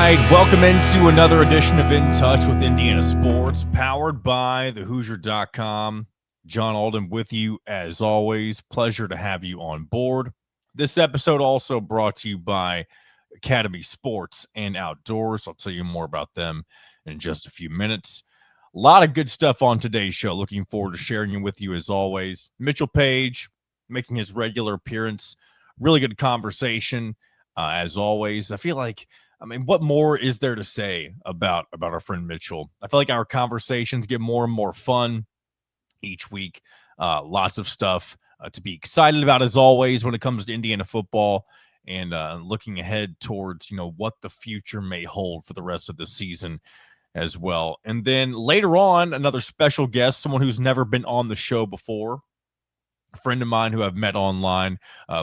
right, welcome into another edition of In Touch with Indiana Sports, powered by thehoosier.com. John Alden with you as always. Pleasure to have you on board. This episode also brought to you by Academy Sports and Outdoors. I'll tell you more about them in just a few minutes. A lot of good stuff on today's show. Looking forward to sharing it with you as always. Mitchell Paige making his regular appearance. Really good conversation as always. What more is there to say about our friend Mitchell? I feel like our conversations get more and more fun each week. Lots of stuff to be excited about as always when it comes to Indiana football and looking ahead towards, what the future may hold for the rest of the season as well. And then later on, another special guest, someone who's never been on the show before, a friend of mine who I've met online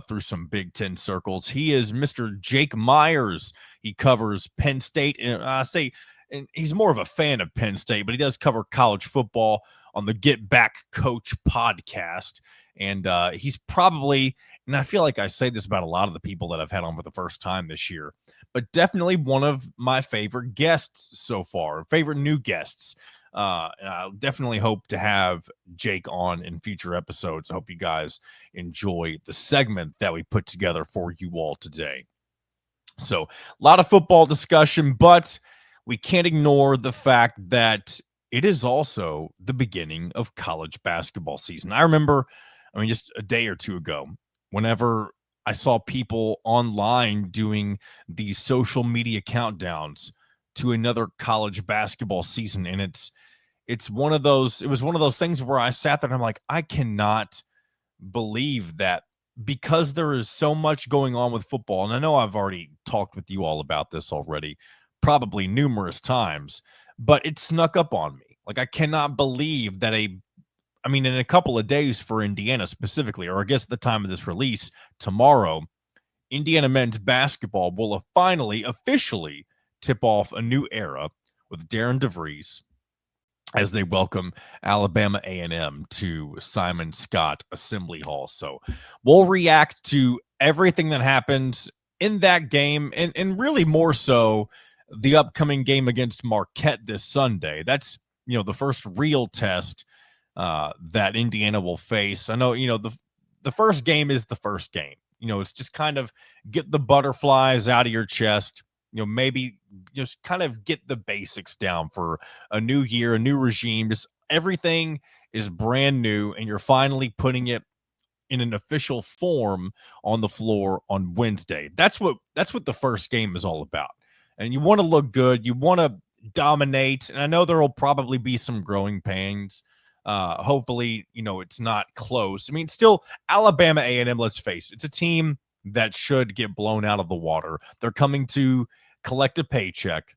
through some Big Ten circles. He is Mr. Jake Myers. He covers Penn State. And he's more of a fan of Penn State, but he does cover college football on the Get Back Coach podcast. And he's probably, and I feel like I say this about a lot of the people that I've had on for the first time this year, but definitely one of my favorite guests so far, favorite new guests. And I definitely hope to have Jake on in future episodes. I hope you guys enjoy the segment that we put together for you all today. So a lot of football discussion, but we can't ignore the fact that it is also the beginning of college basketball season. I remember, just a day or two ago, whenever I saw people online doing these social media countdowns to another college basketball season, and it was one of those things where I sat there and I'm like, I cannot believe that, because there is so much going on with football. And I know I've already talked with you all about this already, probably numerous times, but it snuck up on me. Like, I cannot believe that in a couple of days for Indiana specifically, or I guess at the time of this release, tomorrow, Indiana men's basketball will finally officially tip off a new era with Darren DeVries as they welcome Alabama A&M to Simon Scott Assembly Hall. So we'll react to everything that happens in that game, and really more so the upcoming game against Marquette this Sunday. That's, the first real test that Indiana will face. I know, the first game is the first game. It's just kind of get the butterflies out of your chest. Maybe just kind of get the basics down for a new year, a new regime. Just everything is brand new, and you're finally putting it in an official form on the floor on Wednesday. That's what the first game is all about. And you want to look good. You want to dominate. And I know there will probably be some growing pains. Hopefully, it's not close. Still Alabama A&M, let's face it, it's a team that should get blown out of the water. They're coming to collect a paycheck,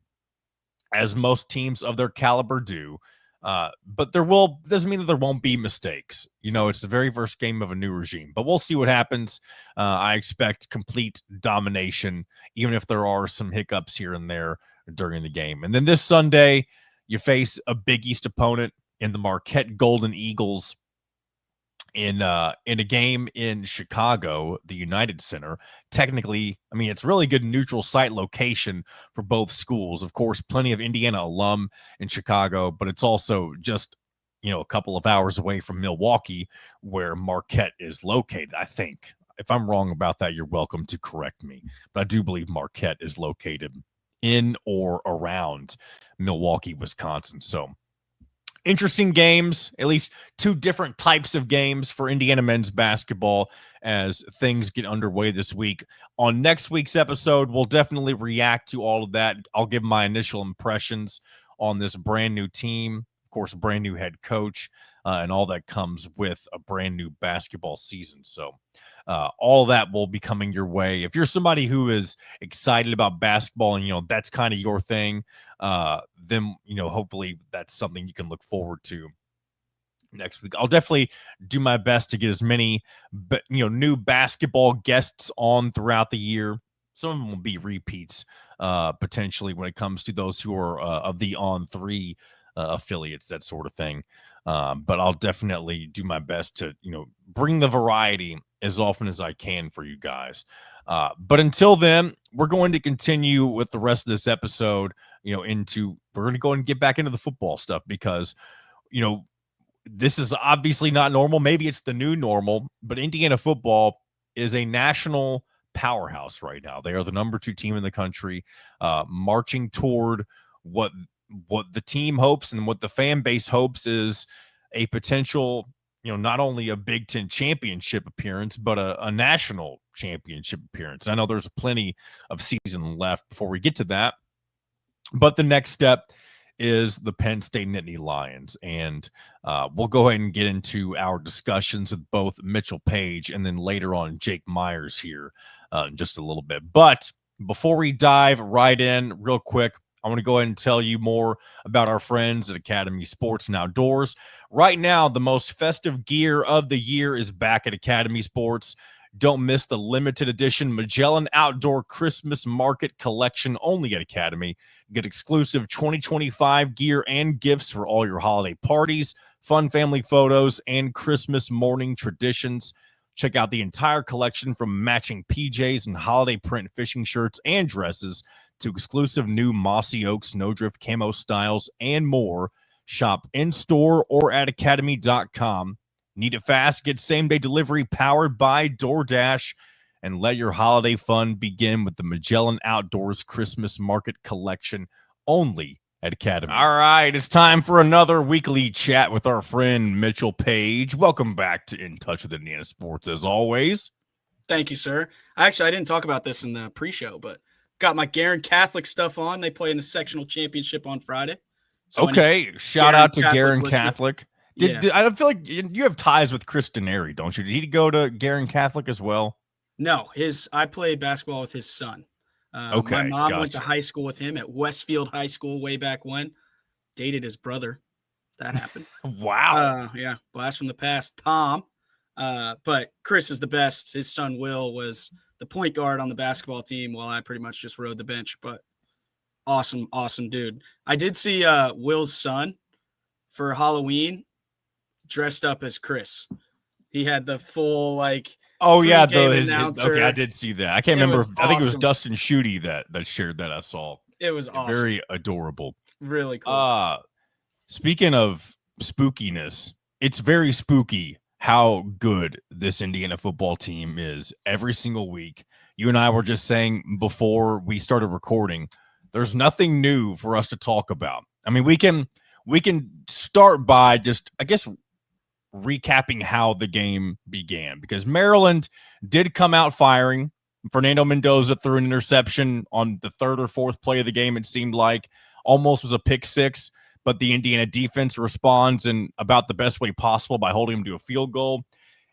as most teams of their caliber do. But doesn't mean that there won't be mistakes. It's the very first game of a new regime, but we'll see what happens. I expect complete domination, even if there are some hiccups here and there during the game. And then this Sunday, you face a Big East opponent in the Marquette Golden Eagles in a game in Chicago, the United Center. Technically, it's really good neutral site location for both schools. Of course, plenty of Indiana alum in Chicago, but it's also just, a couple of hours away from Milwaukee, where Marquette is located, I think. If I'm wrong about that, you're welcome to correct me. But I do believe Marquette is located in or around Milwaukee, Wisconsin. So interesting games, at least two different types of games for Indiana men's basketball as things get underway this week. On next week's episode, we'll definitely react to all of that. I'll give my initial impressions on this brand new team, of course, a brand new head coach, and all that comes with a brand new basketball season. So all that will be coming your way. If you're somebody who is excited about basketball and, that's kind of your thing, then, hopefully that's something you can look forward to next week. I'll definitely do my best to get as many, new basketball guests on throughout the year. Some of them will be repeats, potentially, when it comes to those who are of the On3 affiliates, that sort of thing. But I'll definitely do my best to, bring the variety as often as I can for you guys. But until then, we're going to continue with the rest of this episode, we're going to go and get back into the football stuff because, you know, this is obviously not normal. Maybe it's the new normal, but Indiana football is a national powerhouse right now. They are the number 2 team in the country, marching toward what the team hopes and what the fan base hopes is a potential, not only a Big Ten championship appearance, but a national championship appearance. I know there's plenty of season left before we get to that, but the next step is the Penn State Nittany Lions. And we'll go ahead and get into our discussions with both Mitchell Paige and then later on Jake Myers here in just a little bit. But before we dive right in, real quick, I want to go ahead and tell you more about our friends at Academy Sports and Outdoors. Right now, the most festive gear of the year is back at Academy Sports. Don't miss the limited edition Magellan Outdoor Christmas Market Collection only at Academy. Get exclusive 2025 gear and gifts for all your holiday parties, fun family photos, and Christmas morning traditions. Check out the entire collection from matching PJs and holiday print fishing shirts and dresses to exclusive new Mossy Oak Snowdrift camo styles and more. Shop in-store or at academy.com. Need it fast? Get same-day delivery powered by DoorDash. And let your holiday fun begin with the Magellan Outdoors Christmas Market Collection only at Academy. All right, it's time for another weekly chat with our friend Mitchell Paige. Welcome back to In Touch with Indiana Sports, as always. Thank you, sir. Actually, I didn't talk about this in the pre-show, but got my Garin Catholic stuff on. They play in the sectional championship on Friday. So okay, shout out to Garin Catholic. I feel like you have ties with Chris Denary, don't you? Did he go to Garin Catholic as well? No, I played basketball with his son. My mom went to high school with him at Westfield High School way back when. Dated his brother. That happened. Wow. Yeah, blast from the past, Tom. But Chris is the best. His son Will was the point guard on the basketball team while I pretty much just rode the bench. But awesome dude. I did see Will's son for Halloween dressed up as Chris. He had the full announcer. Okay, I did see that. I can't remember. I think it was Dustin Schutte that shared that. I saw. It was awesome. Very adorable. Really cool. Speaking of spookiness, it's very spooky how good this Indiana football team is every single week. You and I were just saying before we started recording, there's nothing new for us to talk about. I mean, we can start by just, I guess, recapping how the game began, because Maryland did come out firing. Fernando Mendoza threw an interception on the 3rd or 4th play of the game. It seemed like almost was a pick six, but the Indiana defense responds in about the best way possible by holding him to a field goal.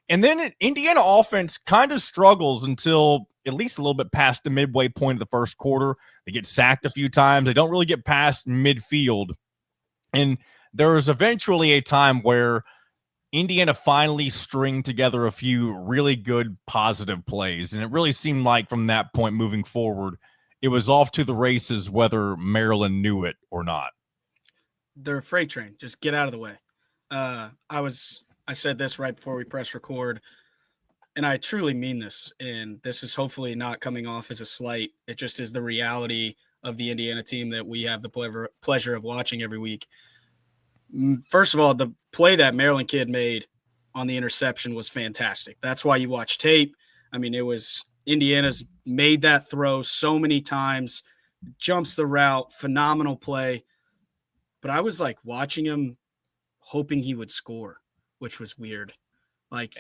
And then Indiana offense kind of struggles until at least a little bit past the midway point of the first quarter. They get sacked a few times. They don't really get past midfield. And there was eventually a time where Indiana finally stringed together a few really good positive plays. And it really seemed like from that point moving forward, it was off to the races, whether Maryland knew it or not. They're a freight train. Just get out of the way. I said this right before we press record, and I truly mean this. And this is hopefully not coming off as a slight. It just is the reality of the Indiana team that we have the pleasure of watching every week. First of all, the play that Maryland kid made on the interception was fantastic. That's why you watch tape. I mean, it was Indiana's made that throw so many times, jumps the route, phenomenal play. But I was like watching him hoping he would score, which was weird. Like,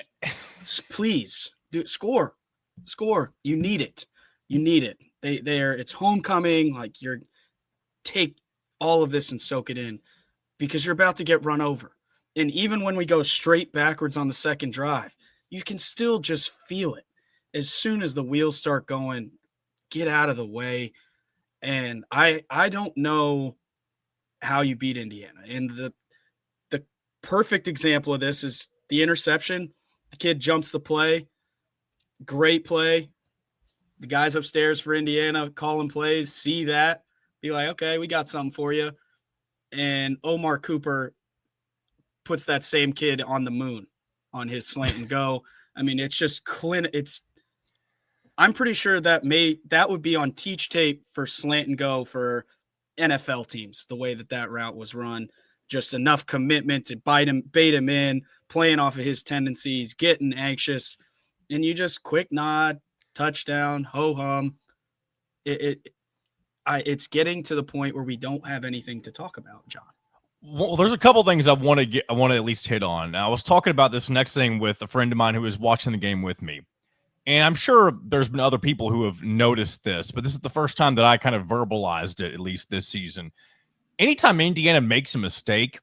please, dude, score. You need it. It's homecoming. Like, take all of this and soak it in, because you're about to get run over. And even when we go straight backwards on the second drive, you can still just feel it. As soon as the wheels start going, get out of the way. And I don't know how you beat Indiana. And the perfect example of this is the interception. The kid jumps the play. Great play. The guys upstairs for Indiana calling plays, see that, be like, okay, we got something for you. And Omar Cooper puts that same kid on the moon on his slant and go. I mean, it's just I'm pretty sure that would be on teach tape for slant and go for NFL teams, the way that route was run. Just enough commitment to bait him in, playing off of his tendencies, getting anxious, and you just quick nod, touchdown, ho hum. It's getting to the point where we don't have anything to talk about, John. Well, there's a couple things I want to at least hit on. Now, I was talking about this next thing with a friend of mine who was watching the game with me. And I'm sure there's been other people who have noticed this, but this is the first time that I kind of verbalized it, at least this season. Anytime Indiana makes a mistake,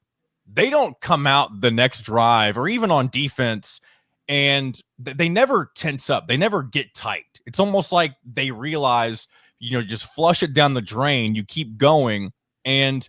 they don't come out the next drive or even on defense, and they never tense up. They never get tight. It's almost like they realize, just flush it down the drain. You keep going. And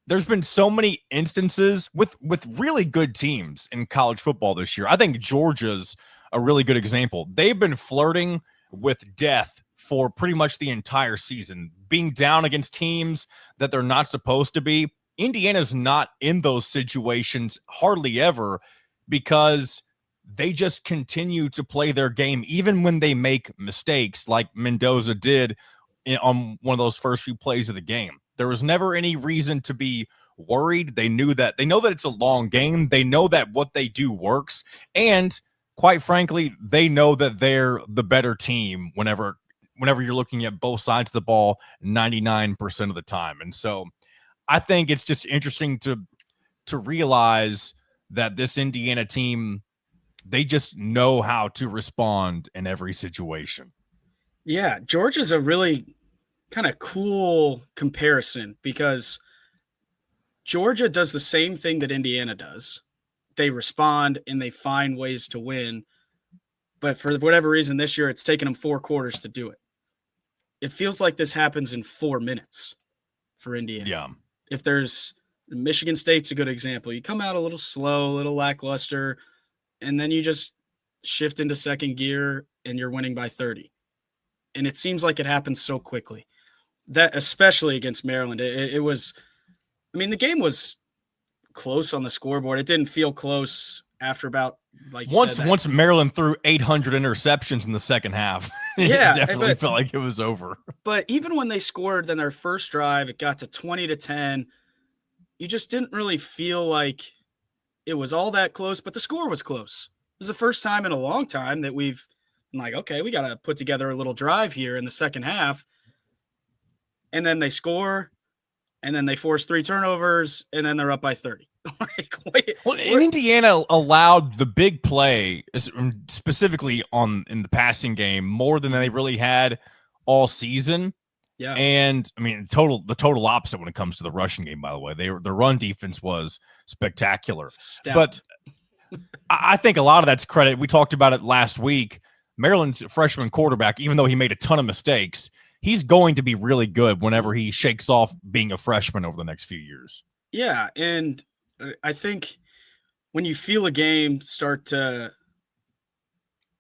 there's been so many instances with really good teams in college football this year. I think Georgia's a really good example. They've been flirting with death for pretty much the entire season, being down against teams that they're not supposed to be. Indiana's not in those situations hardly ever because they just continue to play their game, even when they make mistakes like Mendoza did on one of those first few plays of the game. There was never any reason to be worried. They know that it's a long game. They know that what they do works. And quite frankly, they know that they're the better team whenever you're looking at both sides of the ball 99% of the time. And so I think it's just interesting to realize that this Indiana team, they just know how to respond in every situation. Yeah, Georgia's a really kind of cool comparison because Georgia does the same thing that Indiana does. They respond and they find ways to win. But for whatever reason this year, it's taken them 4 quarters to do it. It feels like this happens in 4 minutes for Indiana. Yeah. If there's Michigan State's a good example. You come out a little slow, a little lackluster, and then you just shift into second gear and you're winning by 30. And it seems like it happens so quickly. That especially against Maryland. It was, I mean, the game was close on the scoreboard. It didn't feel close after about, like you said, once Maryland threw 800 interceptions in the second half. It definitely felt like it was over. But even when they scored in their first drive, it got to 20-10. You just didn't really feel like it was all that close, but the score was close. It was the first time in a long time that we've been like, okay, we got to put together a little drive here in the second half. And then they score, and then they force 3 turnovers, and then they're up by 30. Indiana allowed the big play, specifically in the passing game, more than they really had all season. Yeah. And I mean, the total opposite when it comes to the rushing game, by the way. The run defense was spectacular. Stout. But I think a lot of that's credit. We talked about it last week. Maryland's freshman quarterback, even though he made a ton of mistakes, he's going to be really good whenever he shakes off being a freshman over the next few years. Yeah, and I think when you feel a game start to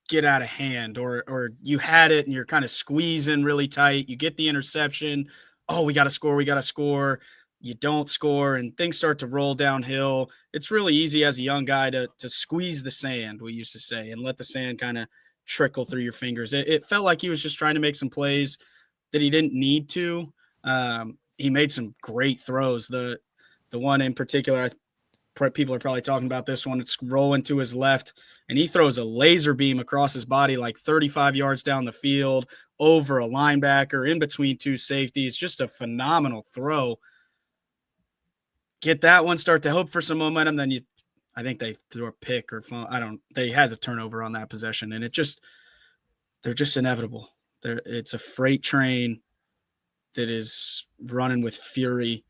get out of hand or you had it and you're kind of squeezing really tight, you get the interception, oh, we got to score. You don't score and things start to roll downhill. It's really easy as a young guy to squeeze the sand, we used to say, and let the sand kind of trickle through your fingers. It felt like he was just trying to make some plays that he didn't need to. He made some great throws. The one in particular, people are probably talking about this one. It's rolling to his left, and he throws a laser beam across his body like 35 yards down the field over a linebacker in between 2 safeties. Just a phenomenal throw. Get that one, start to hope for some momentum. Then I think they threw a pick they had the turnover on that possession, and they're just inevitable. It's a freight train that is running with fury.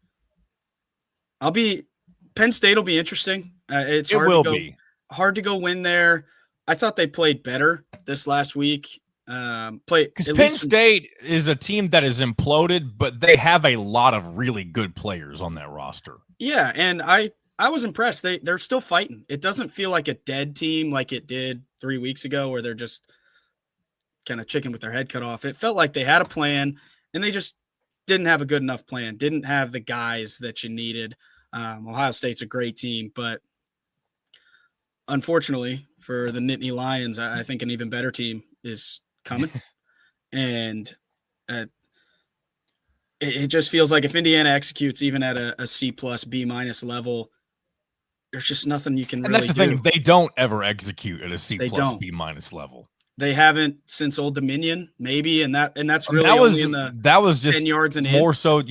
Penn State will be interesting. It will be hard to go win there. I thought they played better this last week. Because Penn State is a team that is imploded, but they have a lot of really good players on that roster. Yeah, and I was impressed. They're still fighting. It doesn't feel like a dead team like it did 3 weeks ago, where they're just kind of chicken with their head cut off. It felt like they had a plan, and they just didn't have a good enough plan. Didn't have the guys that you needed. Ohio State's a great team, but unfortunately for the Nittany Lions. I think an even better team is coming. And it just feels like if Indiana executes even at a C+, B- level, there's just nothing you can And really that's the do. thing. They don't ever execute at a C+, They don't. B- level. They haven't since Old Dominion, maybe, and that's really that only in the that was just 10 yards and more in. so,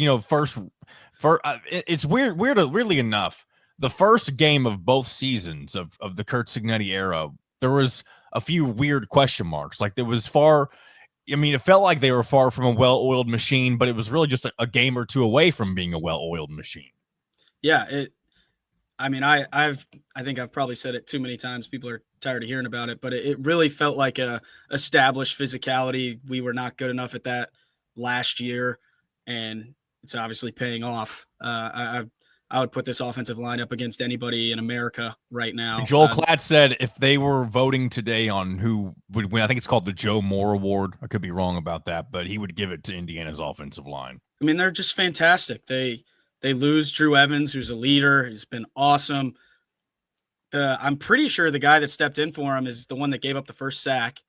it's weirdly enough, the first game of both seasons of the Kurt Cignetti era, there was a few weird question marks. Like there was it felt like they were far from a well-oiled machine, but it was really just a game or two away from being a well-oiled machine. Yeah, I think I've probably said it too many times. People are tired of hearing about it, but it really felt like a established physicality. We were not good enough at that last year, and it's obviously paying off. I would put this offensive line up against anybody in America right now. Joel Klatt said if they were voting today on who would win, I think it's called the Joe Moore Award. I could be wrong about that, but he would give it to Indiana's offensive line. I mean, they're just fantastic. They lose Drew Evans, who's a leader. He's been awesome. I'm pretty sure the guy that stepped in for him is the one that gave up the first sack.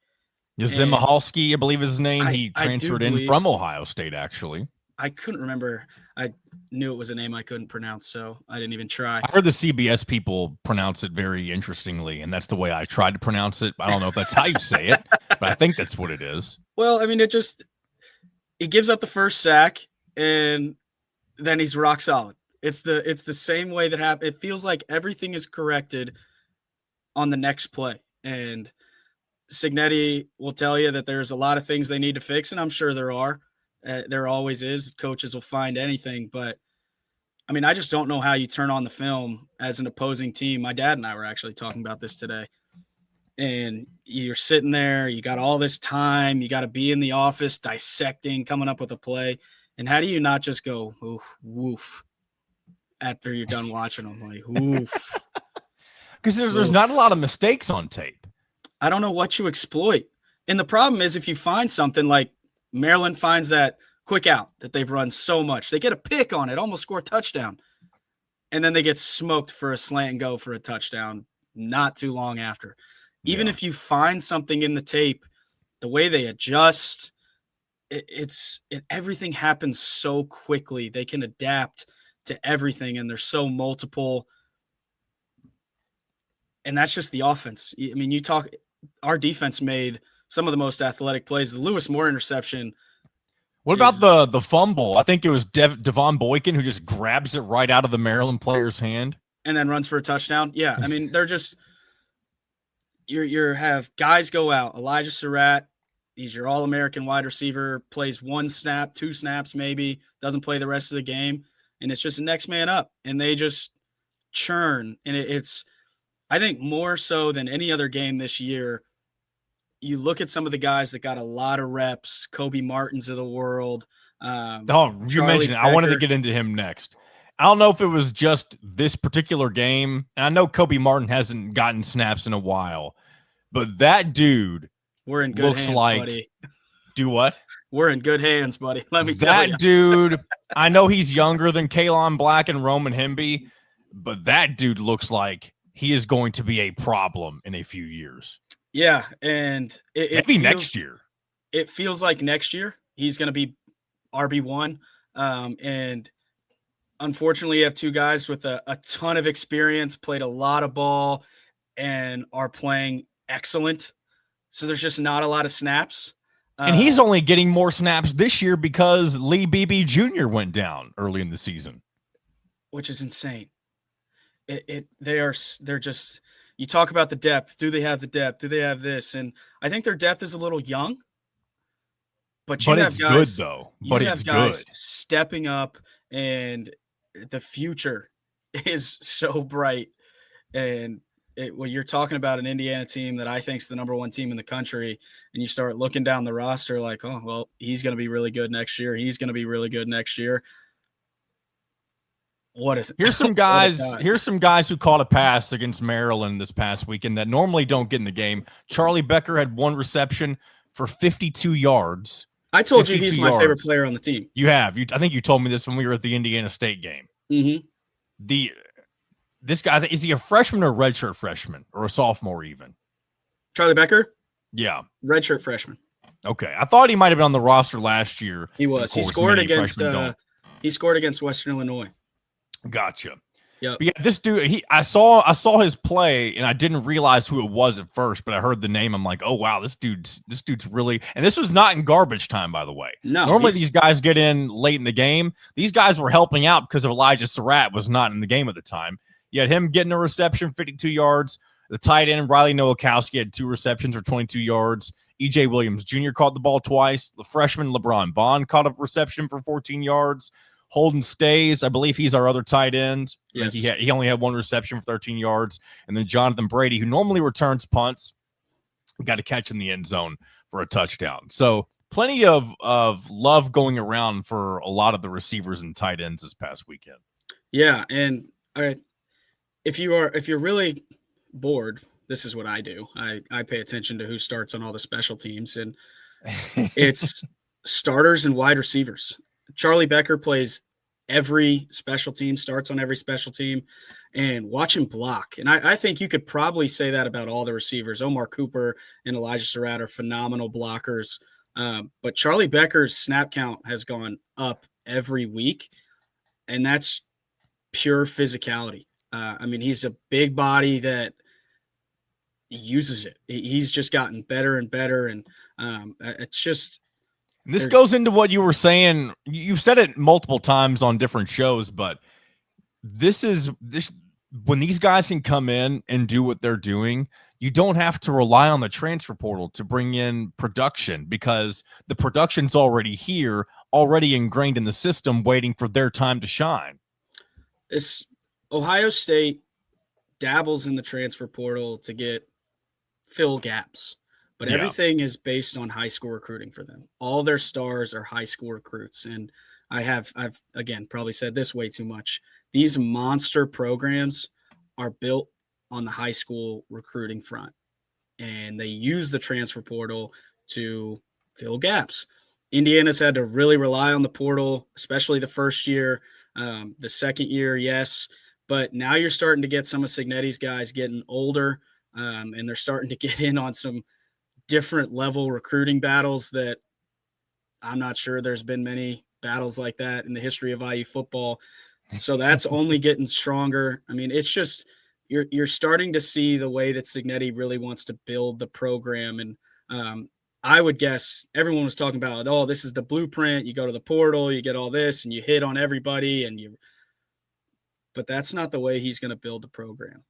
Zimihalski, I believe is his name. He transferred in from Ohio State, actually. I couldn't remember. I knew it was a name I couldn't pronounce, so I didn't even try. I heard the CBS people pronounce it very interestingly, and that's the way I tried to pronounce it. I don't know if that's how you say it, but I think that's what it is. Well, I mean, it gives up the first sack, and then he's rock solid. It's the same way that happened. It feels like everything is corrected on the next play, and Cignetti will tell you that there's a lot of things they need to fix, and I'm sure there are. There always is. Coaches will find anything, but I mean, I just don't know how you turn on the film as an opposing team. My dad and I were actually talking about this today, and you're sitting there, you got all this time, you got to be in the office dissecting, coming up with a play, and how do you not just go oof, woof after you're done watching them? Like, oof. Because there's not a lot of mistakes on tape. I don't know what you exploit. And the problem is if you find something like Maryland finds that quick out that they've run so much, they get a pick on it, almost score a touchdown, and then they get smoked for a slant and go for a touchdown not too long after. Even if you find something in the tape, the way they adjust, everything happens so quickly. They can adapt to everything, and they're so multiple. And that's just the offense. I mean, our defense made some of the most athletic plays. The Lewis Moore interception. What about the fumble? I think it was Devon Boykin who just grabs it right out of the Maryland player's hand and then runs for a touchdown. Yeah, I mean, they're just you have guys go out. Elijah Surratt, he's your All-American wide receiver, plays 1 snap, 2 snaps maybe, doesn't play the rest of the game, and it's just the next man up, and they just churn. And it's I think more so than any other game this year, you look at some of the guys that got a lot of reps, Kobe Martins of the world. You mentioned it. I wanted to get into him next. I don't know if it was just this particular game. And I know Kobe Martin hasn't gotten snaps in a while, but that dude We're in good hands, buddy. Do what? We're in good hands, buddy. Let me tell you. That dude, I know he's younger than Kalon Black and Roman Hemby, but that dude looks like he is going to be a problem in a few years. Yeah, and maybe next year. It feels like next year he's going to be RB1. And unfortunately, you have 2 guys with a ton of experience, played a lot of ball, and are playing excellent. So there's just not a lot of snaps. And he's only getting more snaps this year because Lee Beebe Jr. went down early in the season, which is insane. They're just, you talk about the depth. Do they have the depth? Do they have this? And I think their depth is a little young, but you have it's guys, good though. You have guys stepping up, and the future is so bright. And when you're talking about an Indiana team that I think is the number 1 team in the country, and you start looking down the roster like, oh, well, he's going to be really good next year. He's going to be really good next year. What is it? Here's some guys who caught a pass against Maryland this past weekend that normally don't get in the game. Charlie Becker had 1 reception for 52 yards. I told you he's my favorite player on the team. You have. I think you told me this when we were at the Indiana State game. Mm-hmm. This guy, is he a freshman or a redshirt freshman or a sophomore even? Charlie Becker, Yeah. redshirt freshman. Okay. I thought he might have been on the roster last year. He was. He scored against Western Illinois. Gotcha. Yep. But yeah, this dude, I saw his play and I didn't realize who it was at first, but I heard the name. I'm like, oh wow, this dude's really, and this was not in garbage time, by the way. No, normally these guys get in late in the game. These guys were helping out because of Elijah Surratt was not in the game at the time. You had him getting a reception, 52 yards. The tight end, Riley Nowakowski, had 2 receptions for 22 yards. E.J. Williams Jr. caught the ball twice. The freshman LeBron Bond caught a reception for 14 yards. Holden Stays, I believe he's our other tight end. Yes. He only had 1 reception for 13 yards. And then Jonathan Brady, who normally returns punts, got a catch in the end zone for a touchdown. So plenty of love going around for a lot of the receivers and tight ends this past weekend. Yeah, and if you're really bored, this is what I do. I pay attention to who starts on all the special teams, and it's starters and wide receivers. Charlie Becker plays every special team, starts on every special team, and watch him block. And I think you could probably say that about all the receivers. Omar Cooper and Elijah Surratt are phenomenal blockers. But Charlie Becker's snap count has gone up every week, and that's pure physicality. I mean, he's a big body that uses it. He's just gotten better and better, and it's just – and this goes into what you were saying. You've said it multiple times on different shows, but this when these guys can come in and do what they're doing, you don't have to rely on the transfer portal to bring in production because the production's already here, already ingrained in the system, waiting for their time to shine. Ohio State dabbles in the transfer portal to fill gaps. But everything is based on high school recruiting for them. All their stars are high school recruits. And I've again probably said this way too much. These monster programs are built on the high school recruiting front. And they use the transfer portal to fill gaps. Indiana's had to really rely on the portal, especially the first year. The second year, yes. But now you're starting to get some of Signetti's guys getting older, and they're starting to get in on some different level recruiting battles that I'm not sure there's been many battles like that in the history of IU football. So that's only getting stronger. I mean, it's just you're starting to see the way that Signetti really wants to build the program. And I would guess everyone was talking about, oh, this is the blueprint. You go to the portal, you get all this, and you hit on everybody. But that's not the way he's going to build the program.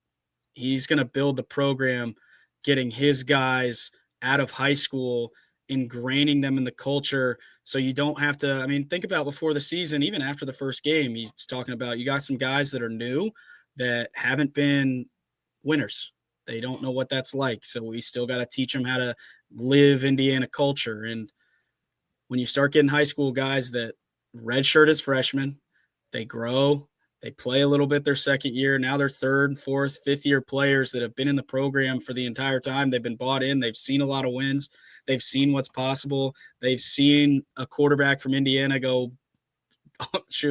He's going to build the program getting his guys out of high school, ingraining them in the culture. So you don't have to, I mean, think about before the season, even after the first game, he's talking about, you got some guys that are new that haven't been winners. They don't know what that's like. So we still got to teach them how to live Indiana culture. And when you start getting high school guys that redshirt as freshmen, they grow, they play a little bit their second year. Now they're third, fourth, fifth-year players that have been in the program for the entire time. They've been bought in. They've seen a lot of wins. They've seen what's possible. They've seen a quarterback from Indiana go,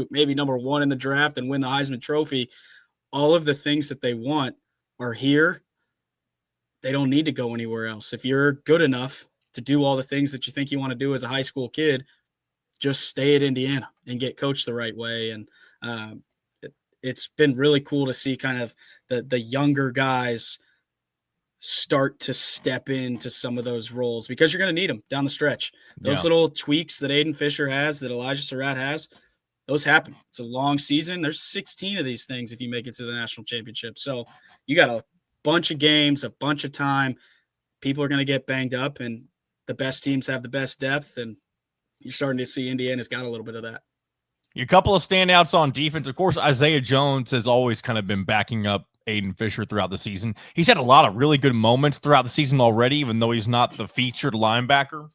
maybe number 1 in the draft and win the Heisman Trophy. All of the things that they want are here. They don't need to go anywhere else. If you're good enough to do all the things that you think you want to do as a high school kid, just stay at Indiana and get coached the right way. And it's been really cool to see kind of the younger guys start to step into some of those roles because you're going to need them down the stretch. Those little tweaks that Aiden Fisher has, that Elijah Surratt has, those happen. It's a long season. There's 16 of these things if you make it to the national championship. So you got a bunch of games, a bunch of time. People are going to get banged up, and the best teams have the best depth, and you're starting to see Indiana's got a little bit of that. A couple of standouts on defense. Of course, Isaiah Jones has always kind of been backing up Aiden Fisher throughout the season. He's had a lot of really good moments throughout the season already, even though he's not the featured linebacker.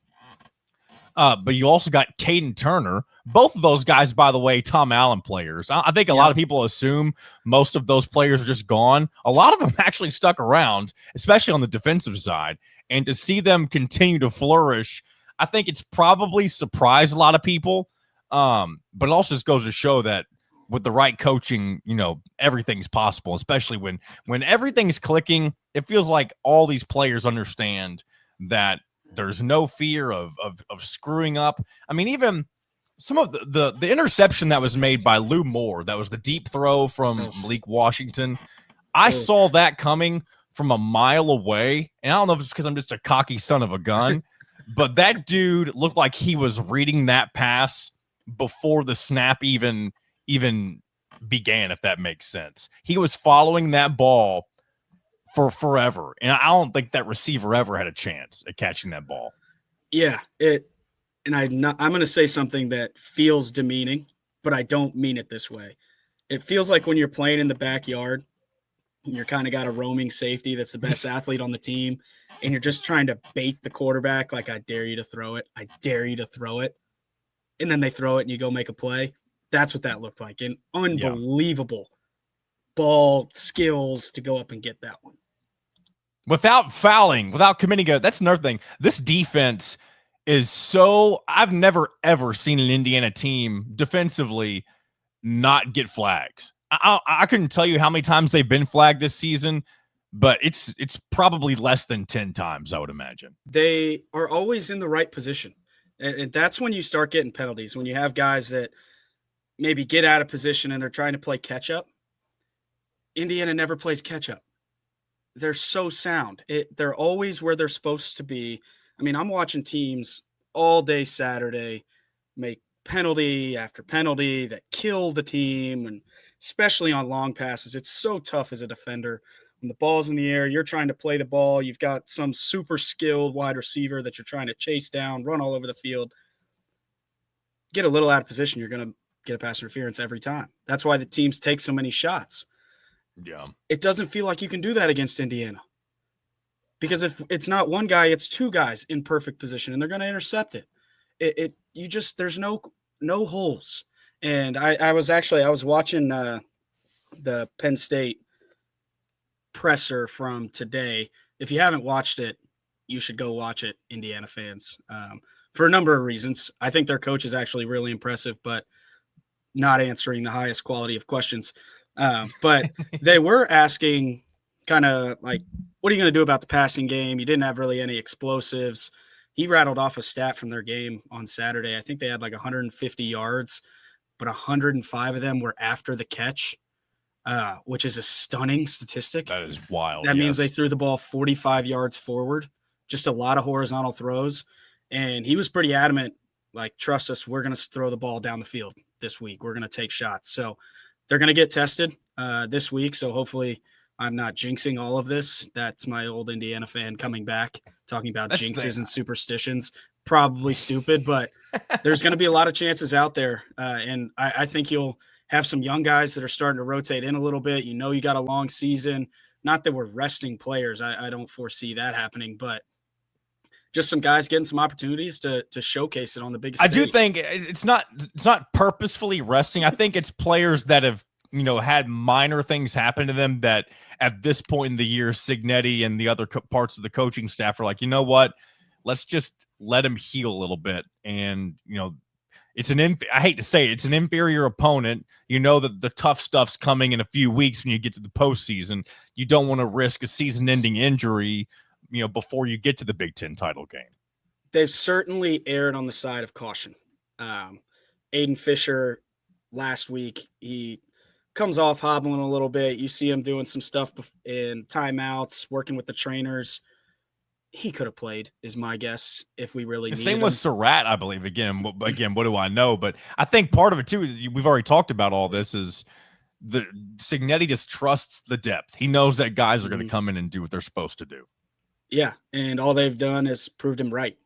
But you also got Caden Turner. Both of those guys, by the way, Tom Allen players. I think a lot of people assume most of those players are just gone. A lot of them actually stuck around, especially on the defensive side. And to see them continue to flourish, I think it's probably surprised a lot of people. But it also just goes to show that with the right coaching, everything's possible, especially when everything's clicking. It feels like all these players understand that there's no fear of screwing up. I mean, even some of the interception that was made by Lou Moore, that was the deep throw from Malik Washington. I saw that coming from a mile away, and I don't know if it's because I'm just a cocky son of a gun, but that dude looked like he was reading that pass before the snap even began, if that makes sense. He was following that ball for forever, and I don't think that receiver ever had a chance at catching that ball. Yeah, and I'm going to say something that feels demeaning, but I don't mean it this way. It feels like when you're playing in the backyard, you're kind of got a roaming safety that's the best athlete on the team, and you're just trying to bait the quarterback like, I dare you to throw it. I dare you to throw it. And then they throw it and you go make a play. That's what that looked like. And unbelievable ball skills to go up and get that one. Without fouling, without committing that's another thing. This defense is I've never, ever seen an Indiana team defensively not get flags. I couldn't tell you how many times they've been flagged this season, but it's probably less than 10 times, I would imagine. They are always in the right position. And that's when you start getting penalties, when you have guys that maybe get out of position and they're trying to play catch up. Indiana never plays catch up. They're so sound. They're always where they're supposed to be. I mean, I'm watching teams all day Saturday make penalty after penalty that kill the team, and especially on long passes. It's so tough as a defender. When the ball's in the air, you're trying to play the ball. You've got some super skilled wide receiver that you're trying to chase down, run all over the field. Get a little out of position, you're going to get a pass interference every time. That's why the teams take so many shots. Yeah. It doesn't feel like you can do that against Indiana. Because if it's not one guy, it's two guys in perfect position, and they're going to intercept it. There's no holes. And I was watching the Penn State presser from today. If you haven't watched it, you should go watch it, Indiana fans, for a number of reasons. I think their coach is actually really impressive, but not answering the highest quality of questions. But they were asking kind of like, what are you going to do about the passing game? You didn't have really any explosives. He rattled off a stat from their game on Saturday. I think they had like 150 yards, but 105 of them were after the catch, which is a stunning statistic. That is wild. That means they threw the ball 45 yards forward, just a lot of horizontal throws. And he was pretty adamant, like, trust us, we're going to throw the ball down the field this week. We're going to take shots. So they're going to get tested this week. So hopefully I'm not jinxing all of this. That's my old Indiana fan coming back, talking about jinxes and superstitions. Probably stupid, but there's going to be a lot of chances out there. And I think you'll have some young guys that are starting to rotate in a little bit. You got a long season. Not that we're resting players. I don't foresee that happening, but just some guys getting some opportunities to showcase it on the biggest stage. I do think it's not purposefully resting. I think it's players that have, had minor things happen to them that at this point in the year, Signetti and the other parts of the coaching staff are like, you know what, let's just let him heal a little bit. And, I hate to say it, it's an inferior opponent. You know that the tough stuff's coming in a few weeks when you get to the postseason. You don't want to risk a season-ending injury, before you get to the Big Ten title game. They've certainly erred on the side of caution. Aiden Fisher last week, he comes off hobbling a little bit. You see him doing some stuff in timeouts, working with the trainers. He could have played, is my guess, if we really needed him. Same with Surratt, I believe. Again, what do I know? But I think part of it, too, we've already talked about all this, is the Signetti just trusts the depth. He knows that guys are going to come in and do what they're supposed to do. Yeah, and all they've done is proved him right.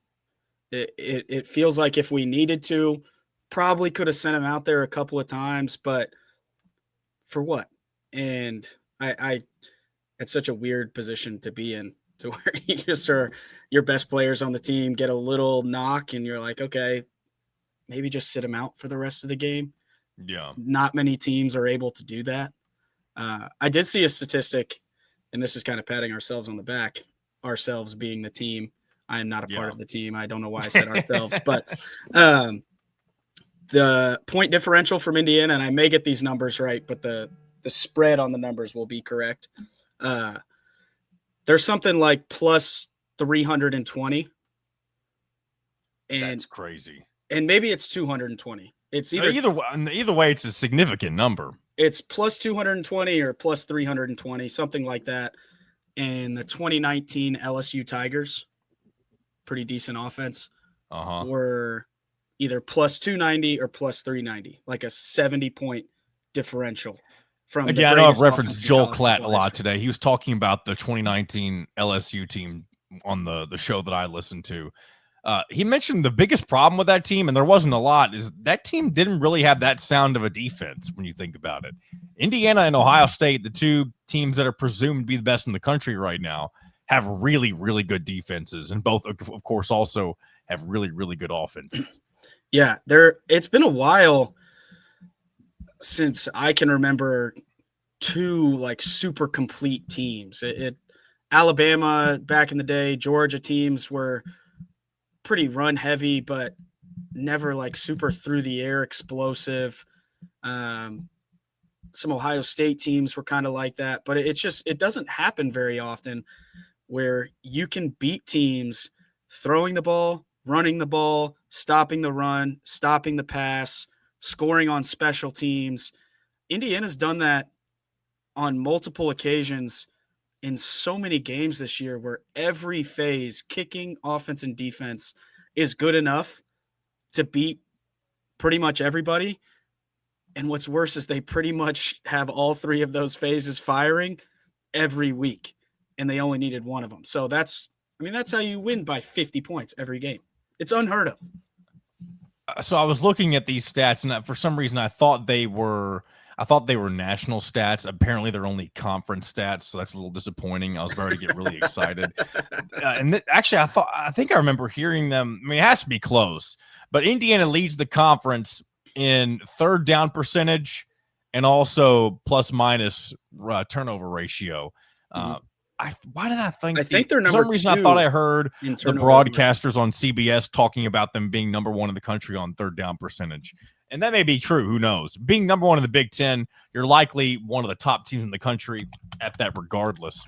It feels like if we needed to, probably could have sent him out there a couple of times, but for what? And it's such a weird position to be in, to where you just are your best players on the team get a little knock, and you're like, okay, maybe just sit him out for the rest of the game. Yeah. Not many teams are able to do that. I did see a statistic, and this is kind of patting ourselves on the back. Ourselves being the team. I am not a part of the team. I don't know why I said ourselves, but The point differential from Indiana, and I may get these numbers right, but the spread on the numbers will be correct. There's something like plus 320. And That's crazy. And maybe it's 220. It's either way, it's a significant number. It's plus 220 or plus 320, something like that. And the 2019 LSU Tigers, pretty decent offense, were either plus 290 or plus 390, like a 70-point differential. From again, I know I've referenced Joel Klatt a lot today. He was talking about the 2019 LSU team on the show that I listened to. He mentioned the biggest problem with that team, and there wasn't a lot, is that team didn't really have that sound of a defense when you think about it. Indiana and Ohio State, the two teams that are presumed to be the best in the country right now, have really, really good defenses, and both, of course, also have really, really good offenses. Yeah, it's been a while since I can remember two like super complete teams. Alabama back in the day, Georgia teams were pretty run heavy, but never like super through the air explosive. Some Ohio State teams were kind of like that, but it doesn't happen very often where you can beat teams throwing the ball, running the ball, stopping the run, stopping the pass, scoring on special teams. Indiana's done that on multiple occasions in so many games this year where every phase, kicking, offense, and defense, is good enough to beat pretty much everybody. And what's worse is they pretty much have all three of those phases firing every week, and they only needed one of them. So that's how you win by 50 points every game. It's unheard of. So I was looking at these stats, and for some reason I thought they were national stats. Apparently they're only conference stats, so that's a little disappointing. I was about to get really excited. Actually, I think I remember hearing them. I mean, it has to be close, but Indiana leads the conference in third down percentage and also plus minus turnover ratio. Why did I think? I think they're number 2. For some reason, I thought I heard the broadcasters ratio on CBS talking about them being number 1 in the country on third down percentage. And that may be true. Who knows? Being number 1 in the Big Ten, you're likely one of the top teams in the country at that regardless.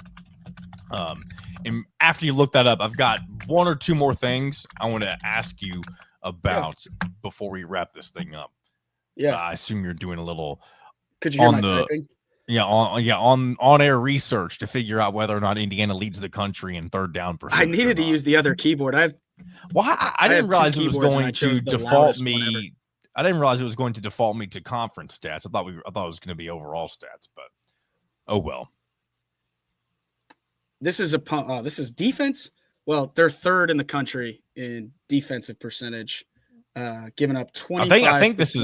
And after you look that up, I've got one or two more things I want to ask you about before we wrap this thing up. Yeah. I assume you're doing a little Could you hear my typing? On air research to figure out whether or not Indiana leads the country in third down percentage. I needed to use the other keyboard. I didn't realize it was going to default me. I didn't realize it was going to default me to conference stats. I thought it was going to be overall stats, but oh well. This is defense. Well, they're third in the country in defensive percentage, giving up 25%. I think this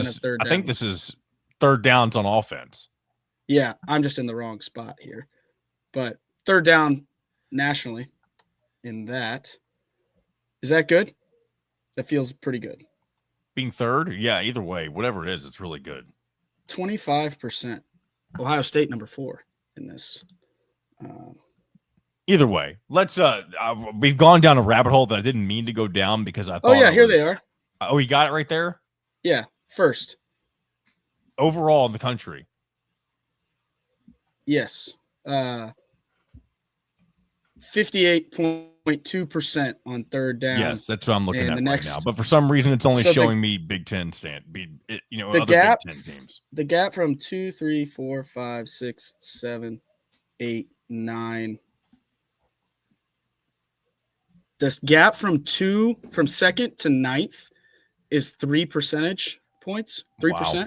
is third downs on offense. Yeah, I'm just in the wrong spot here, but third down nationally. In that, is that good? That feels pretty good. Being third, yeah. Either way, whatever it is, it's really good. 25%. Ohio State number 4 in this. Either way, let's. We've gone down a rabbit hole that I didn't mean to go down because I thought. Oh yeah, here they are. Oh, you got it right there. Yeah, first. Overall in the country. Yes. 58.2% on third down. Yes, that's what I'm looking at right now. But for some reason, it's only showing me Big Ten other Big Ten teams. The gap from 2, 3, 4, 5, 6, 7, 8, 9. This gap from second to ninth is 3 percentage points, 3%. Wow.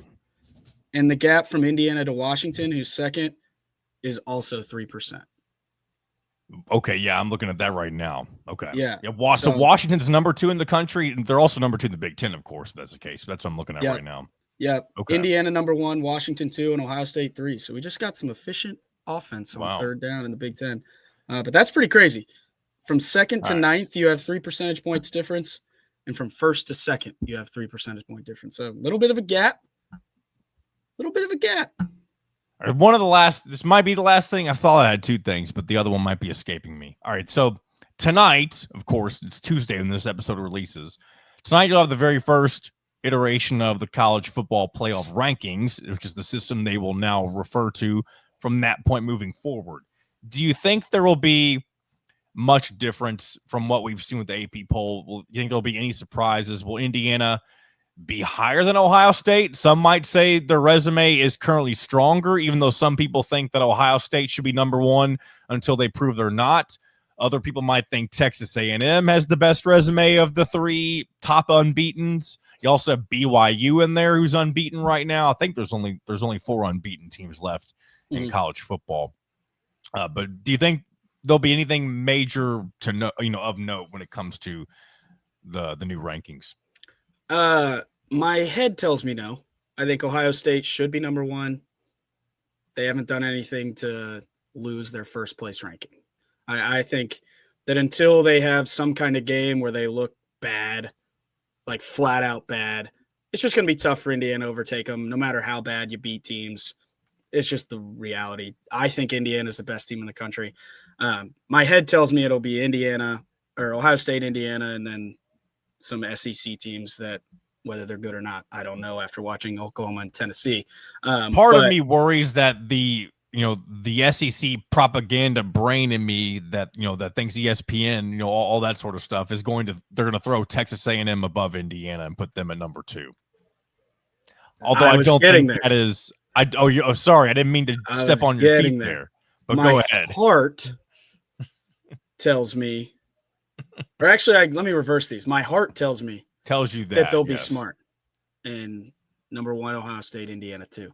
And the gap from Indiana to Washington, who's second, is also 3%. Okay, yeah, I'm looking at that right now. Okay. Yeah. So Washington's number 2 in the country, and they're also number 2 in the Big Ten, of course, if that's the case. That's what I'm looking at right now. Yeah. Okay. Indiana number 1, Washington 2, and Ohio State 3. So we just got some efficient offense on third down in the Big Ten. But that's pretty crazy. From second to ninth, you have 3 percentage points difference. And from first to second, you have 3 percentage point difference. So a little bit of a gap. This might be the last thing. I thought I had 2 things, but the other one might be escaping me. All right. So tonight, of course, it's Tuesday when this episode releases. Tonight, you'll have the very first iteration of the college football playoff rankings, which is the system they will now refer to from that point moving forward. Do you think there will be much difference from what we've seen with the AP poll? Will you think there'll be any surprises? Will Indiana be higher than Ohio State? Some might say their resume is currently stronger, even though some people think that Ohio State should be number one until they prove they're not. Other people might think Texas A&M has the best resume of the three top unbeatens. You also have BYU in there, who's unbeaten right now. I think there's only 4 unbeaten teams left in college football. But do you think there'll be anything major to know, of note when it comes to the new rankings? My head tells me no. I think Ohio State should be number one. They haven't done anything to lose their first place ranking. I think that until they have some kind of game where they look bad, like flat out bad, it's just going to be tough for Indiana to overtake them, no matter how bad you beat teams. It's just the reality. I think Indiana is the best team in the country. My head tells me it'll be Indiana or Ohio State, Indiana, and then some SEC teams that, whether they're good or not, I don't know after watching Oklahoma and Tennessee. Part of me worries that the SEC propaganda brain in me that thinks ESPN, all that sort of stuff they're going to throw Texas A&M above Indiana and put them at number 2. Although I don't think that is. Sorry, I didn't mean to step on your feet there. But go ahead. My heart tells me, or actually, let me reverse these. My heart tells you that they'll be smart. And number 1, Ohio State, Indiana 2.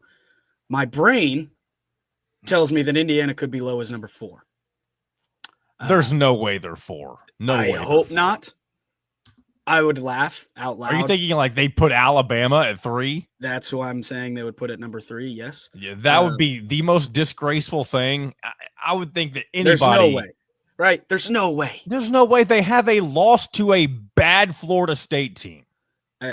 My brain tells me that Indiana could be low as number 4. There's no way they're 4. I hope not. I would laugh out loud. Are you thinking like they put Alabama at 3? That's who I'm saying they would put at number 3, yes. Yeah, that would be the most disgraceful thing. I would think that anybody... There's no way. Right? There's no way. There's no way they have a loss to a bad Florida State team.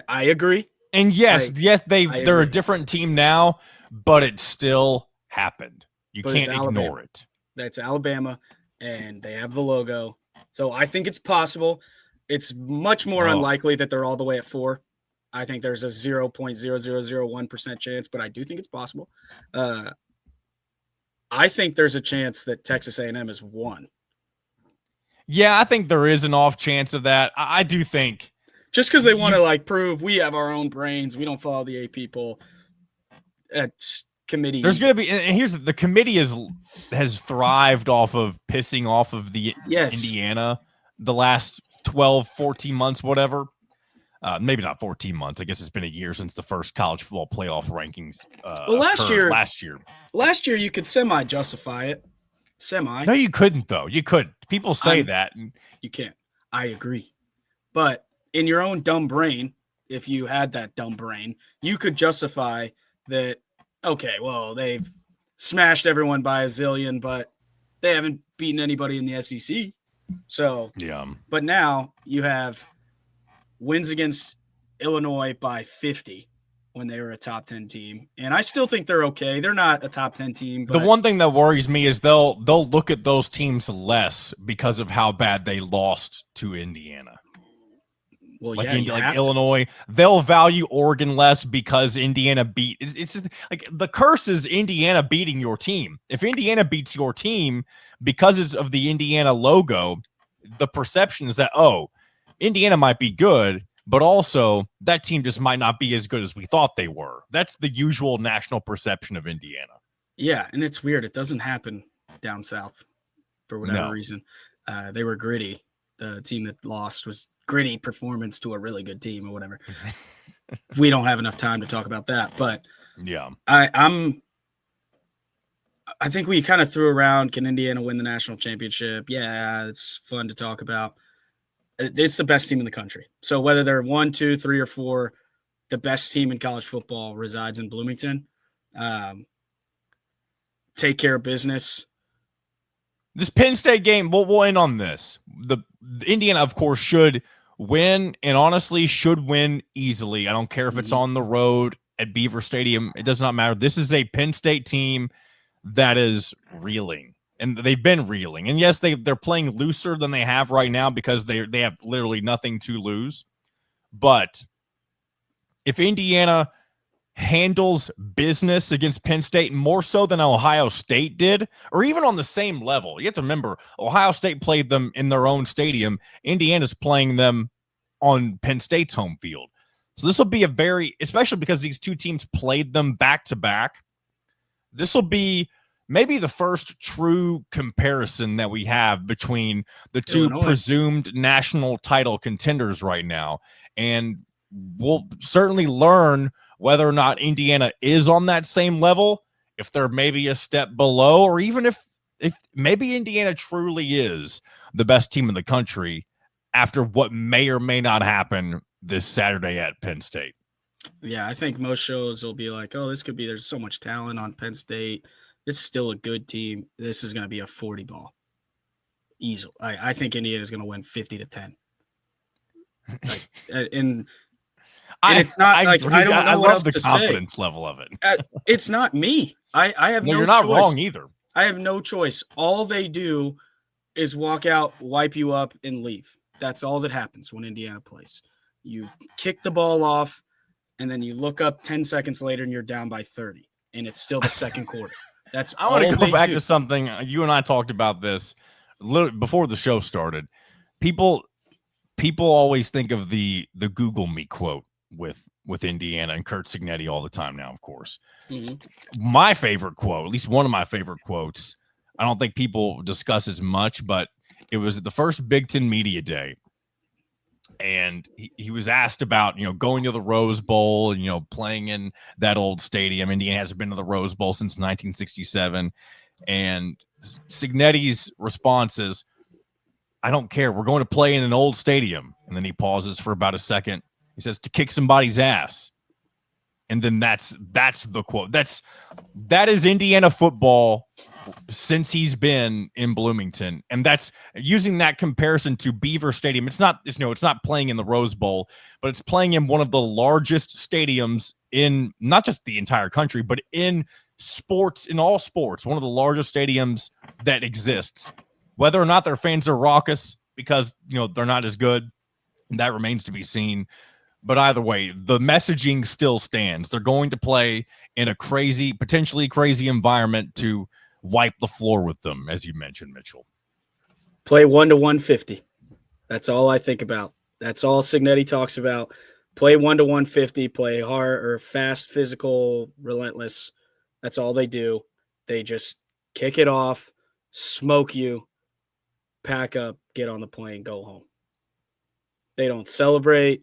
I agree. And yes, they're a different team now, but it still happened. You can't ignore it. That's Alabama, and they have the logo. So I think it's possible. It's much more unlikely that they're all the way at 4. I think there's a 0.0001% chance, but I do think it's possible. I think there's a chance that Texas A&M is 1. Yeah, I think there is an off chance of that. I do think. Just because they want to prove we have our own brains, we don't follow the AP poll. That's committee. There's going to be, and here's the committee has thrived off of pissing off of the Indiana the last 12, 14 months, whatever. Maybe not 14 months. I guess it's been a year since the first college football playoff rankings. Last year you could semi-justify it. No, you couldn't, though. You couldn't. People say that. You can't. I agree. But in your own dumb brain, if you had that dumb brain, you could justify that, okay, well, they've smashed everyone by a zillion, but they haven't beaten anybody in the SEC. So, yeah. But now you have wins against Illinois by 50 when they were a top 10 team. And I still think they're okay. They're not a top 10 team. But the one thing that worries me is they'll look at those teams less because of how bad they lost to Indiana. Well, like Illinois, they'll value Oregon less because Indiana beat. It's like the curse is Indiana beating your team. If Indiana beats your team because it's of the Indiana logo, the perception is that, Indiana might be good, but also that team just might not be as good as we thought they were. That's the usual national perception of Indiana. Yeah, and it's weird. It doesn't happen down south for whatever reason. They were gritty. The team that lost was gritty performance to a really good team or whatever. We don't have enough time to talk about that, but yeah, I think we kind of threw around, can Indiana win the national championship? Yeah, it's fun to talk about. It's the best team in the country. So whether they're 1, 2, 3, or 4, the best team in college football resides in Bloomington. Take care of business. This Penn State game, we'll end on this. The Indiana, of course, should win, and honestly should win easily. I don't care if it's on the road at Beaver Stadium. It does not matter. This is a Penn State team that is reeling, and they've been reeling. And yes, they're playing looser than they have right now because they have literally nothing to lose. But if Indiana handles business against Penn State more so than Ohio State did, or even on the same level. You have to remember, Ohio State played them in their own stadium. Indiana's playing them on Penn State's home field. So this will be a very, especially because these two teams played them back to back, this will be maybe the first true comparison that we have between the two presumed national title contenders right now. And we'll certainly learn whether or not Indiana is on that same level, if they're maybe a step below, or even if maybe Indiana truly is the best team in the country after what may or may not happen this Saturday at Penn State. Yeah, I think most shows will be like, oh, there's so much talent on Penn State. It's still a good team. This is going to be a 40 ball. Easily. I think Indiana's going to win 50-10. And it's not I don't know what else to say. I love the confidence level of it. It's not me. I have no choice. You're not wrong either. I have no choice. All they do is walk out, wipe you up, and leave. That's all that happens when Indiana plays. You kick the ball off, and then you look up 10 seconds later, and you're down by 30, and it's still the second quarter. That's all they do. I want to go back to something. You and I talked about this before the show started. People always think of the Google me quote with Indiana and Curt Cignetti all the time now, of course. Mm-hmm. My favorite quote, at least one of my favorite quotes, I don't think people discuss as much, but it was at the first Big Ten Media Day. And he was asked about, going to the Rose Bowl and, playing in that old stadium. Indiana hasn't been to the Rose Bowl since 1967. And Cignetti's response is, I don't care. We're going to play in an old stadium. And then he pauses for about a second. He says, to kick somebody's ass. And then that's the quote. That is Indiana football since he's been in Bloomington. And that's using that comparison to Beaver Stadium. It's not playing in the Rose Bowl, but it's playing in one of the largest stadiums in not just the entire country, but in sports, in all sports, one of the largest stadiums that exists. Whether or not their fans are raucous because, they're not as good, that remains to be seen. But either way, the messaging still stands. They're going to play in a potentially crazy environment to wipe the floor with them, as you mentioned, Mitchell. Play 1 to 150. That's all I think about. That's all Cignetti talks about. Play 1 to 150, play hard or fast, physical, relentless. That's all they do. They just kick it off, smoke you, pack up, get on the plane, go home. They don't celebrate.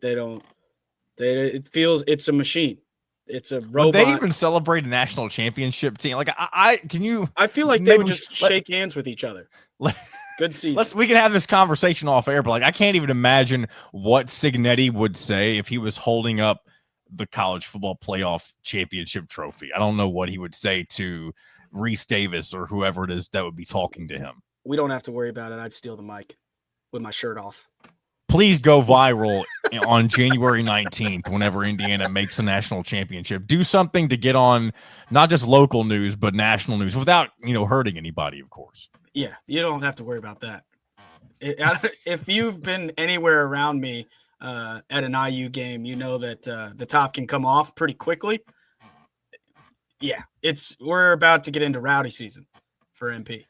It feels it's a machine. It's a robot. Would they even celebrate a national championship team? Like I feel like they would just shake hands with each other. Good season. We can have this conversation off air, but I can't even imagine what Cignetti would say if he was holding up the college football playoff championship trophy. I don't know what he would say to Reese Davis or whoever it is that would be talking to him. We don't have to worry about it. I'd steal the mic with my shirt off. Please go viral on January 19th whenever Indiana makes a national championship. Do something to get on not just local news, but national news without, hurting anybody, of course. Yeah, you don't have to worry about that. If you've been anywhere around me at an IU game, you know that the top can come off pretty quickly. Yeah, we're about to get into rowdy season for MP.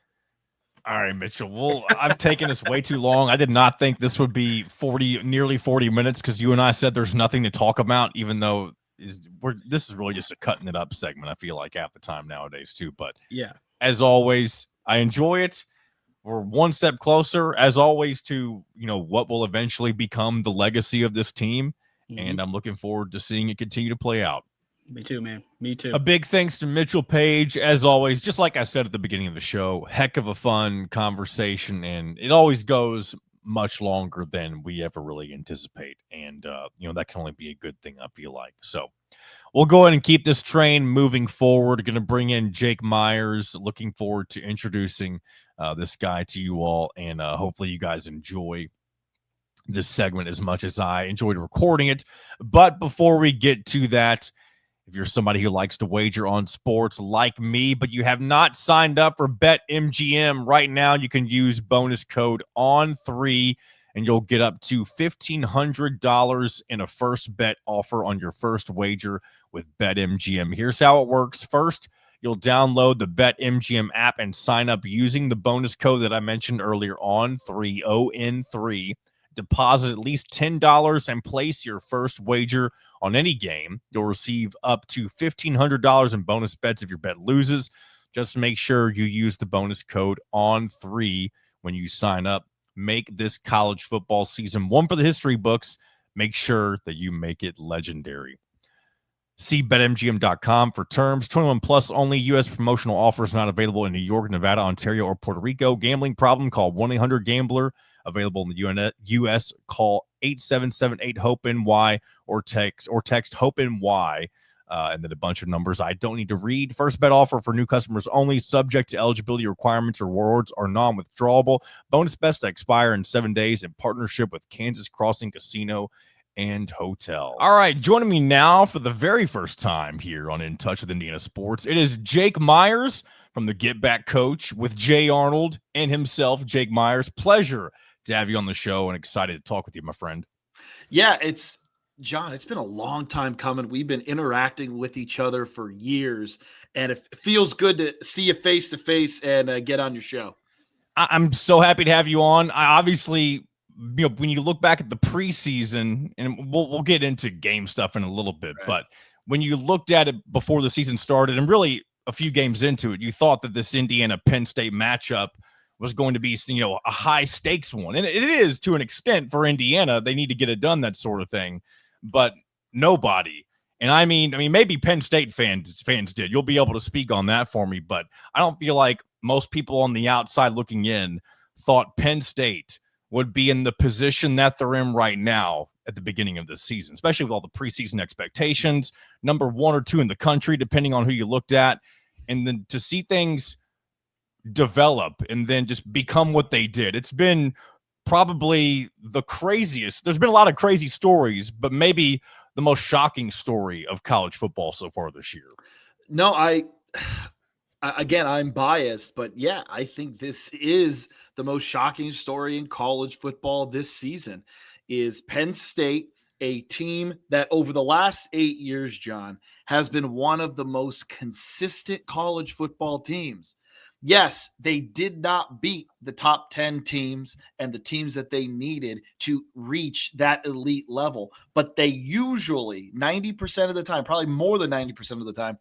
All right, Mitchell. Well, I've taken us way too long. I did not think this would be nearly 40 minutes because you and I said there's nothing to talk about, even though this is really just a cutting it up segment, I feel like, half the time nowadays, too. But yeah, as always, I enjoy it. We're one step closer, as always, to what will eventually become the legacy of this team. Mm-hmm. And I'm looking forward to seeing it continue to play out. Me too, man. Me too. A big thanks to Mitchell Paige, as always. Just like I said at the beginning of the show, heck of a fun conversation, and it always goes much longer than we ever really anticipate. And, that can only be a good thing, I feel like. So we'll go ahead and keep this train moving forward. Going to bring in Jake Myers. Looking forward to introducing this guy to you all, and hopefully you guys enjoy this segment as much as I enjoyed recording it. But before we get to that, if you're somebody who likes to wager on sports like me, but you have not signed up for BetMGM right now, you can use bonus code ON3 and you'll get up to $1,500 in a first bet offer on your first wager with BetMGM. Here's how it works. First, you'll download the BetMGM app and sign up using the bonus code that I mentioned earlier on, 30N3. Deposit at least $10 and place your first wager on any game. You'll receive up to $1,500 in bonus bets if your bet loses. Just make sure you use the bonus code on3 when you sign up. Make this college football season one for the history books. Make sure that you make it legendary. See BetMGM.com for terms. 21 plus only. U.S. promotional offers not available in New York, Nevada, Ontario, or Puerto Rico. Gambling problem? Call 1-800-GAMBLER. Available in the U.S. Call 877-8-HOPE-NY or text HOPE-NY. And then a bunch of numbers I don't need to read. First bet offer for new customers only, subject to eligibility requirements. Rewards are non-withdrawable. Bonus bets that expire in 7 days in partnership with Kansas Crossing Casino and Hotel. All right, joining me now for the very first time here on In Touch with Indiana Sports, it is Jake Myers from the Get Back Coach with Jay Arnold and himself, Jake Myers. Pleasure to have you on the show and excited to talk with you, my friend. Yeah, John, it's been a long time coming. We've been interacting with each other for years, and it feels good to see you face to face and get on your show. I'm so happy to have you on. I obviously, when you look back at the preseason, and we'll get into game stuff in a little bit, Right. but when you looked at it before the season started, and really a few games into it, you thought that this Indiana Penn State matchup was going to be, a high stakes one, and it is to an extent for Indiana. They need to get it done, that sort of thing, but nobody. And I mean, maybe Penn State fans did. You'll be able to speak on that for me, but I don't feel like most people on the outside looking in thought Penn State would be in the position that they're in right now at the beginning of the season, especially with all the preseason expectations, number 1 or 2 in the country, depending on who you looked at. And then to see things develop and then just become what they did. It's been probably the craziest. There's been a lot of crazy stories, but maybe the most shocking story of college football so far this year. No, again, I'm biased, but yeah, I think this is the most shocking story in college football this season. Is Penn State, a team that over the last 8 years, John, has been one of the most consistent college football teams. Yes, they did not beat the top 10 teams and the teams that they needed to reach that elite level, but they usually, 90% of the time, probably more than 90% of the time,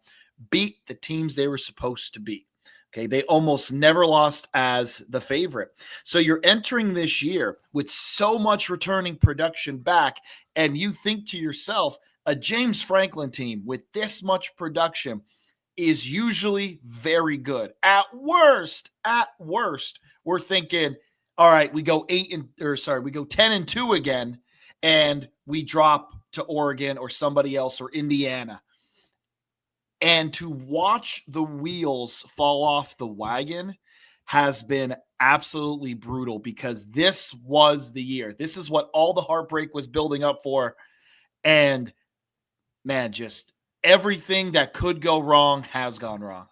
beat the teams they were supposed to beat. Okay, they almost never lost as the favorite. So you're entering this year with so much returning production back, and you think to yourself, a James Franklin team with this much production is usually very good. At worst, we're thinking, all right, we go 10-2 again, and we drop to Oregon or somebody else or Indiana. And to watch the wheels fall off the wagon has been absolutely brutal, because this was the year. This is what all the heartbreak was building up for. And man, just everything that could go wrong has gone wrong.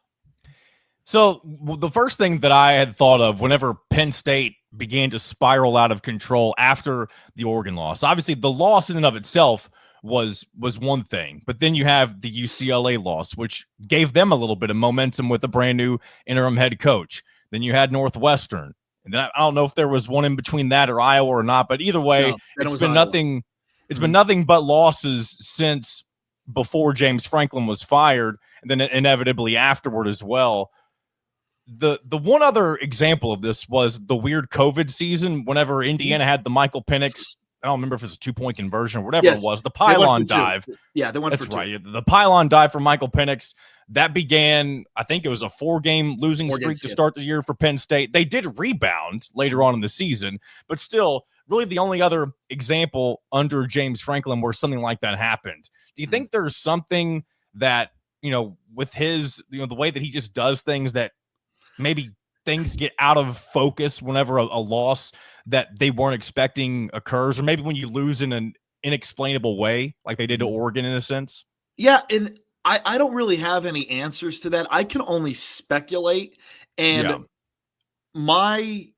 So the first thing that I had thought of whenever Penn State began to spiral out of control after the Oregon loss, obviously the loss in and of itself was one thing, but then you have the UCLA loss, which gave them a little bit of momentum with a brand new interim head coach. Then you had Northwestern, and then I don't know if there was one in between that or Iowa or not, but either way, it's been Iowa. Nothing. It's been nothing but losses since before James Franklin was fired, and then inevitably afterward as well. The one other example of this was the weird COVID season whenever Indiana had the Michael Penix, I don't remember if it's a 2-point conversion or whatever it was, the pylon dive. Yeah, they went That's for right. The pylon dive for Michael Penix, that began, I think it was a 4-game losing streak to start the year for Penn State. They did rebound later on in the season, but still, really the only other example under James Franklin where something like that happened. Do you think there's something that, with his, the way that he just does things, that maybe things get out of focus whenever a loss that they weren't expecting occurs, or maybe when you lose in an inexplainable way, like they did to Oregon in a sense? Yeah, and I don't really have any answers to that. I can only speculate. And my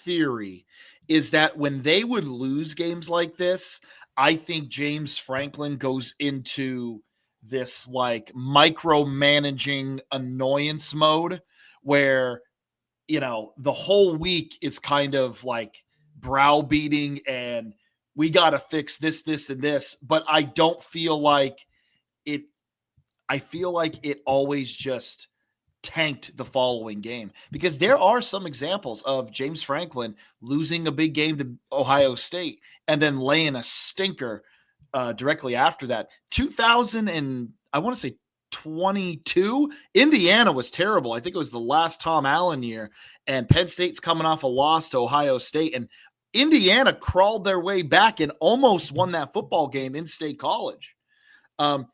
theory is that when they would lose games like this, I think James Franklin goes into this like micromanaging annoyance mode where, the whole week is kind of like browbeating and we got to fix this, this, and this. But I don't feel like it, I feel like it always just tanked the following game, because there are some examples of James Franklin losing a big game to Ohio State and then laying a stinker directly after that. 2000 and I want to say 22, Indiana was terrible. I think it was the last Tom Allen year, and Penn State's coming off a loss to Ohio State, and Indiana crawled their way back and almost won that football game in State College.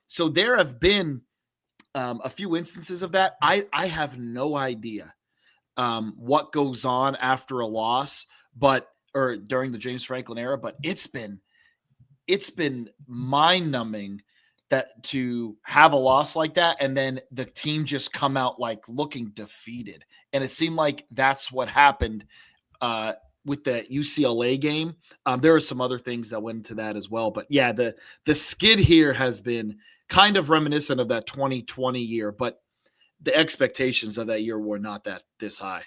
So there have been a few instances of that. I have no idea what goes on after a loss, or during the James Franklin era, but it's been mind-numbing that to have a loss like that and then the team just come out like looking defeated. And it seemed like that's what happened with the UCLA game. There are some other things that went into that as well, but yeah, the skid here has been kind of reminiscent of that 2020 year, but the expectations of that year were not this high.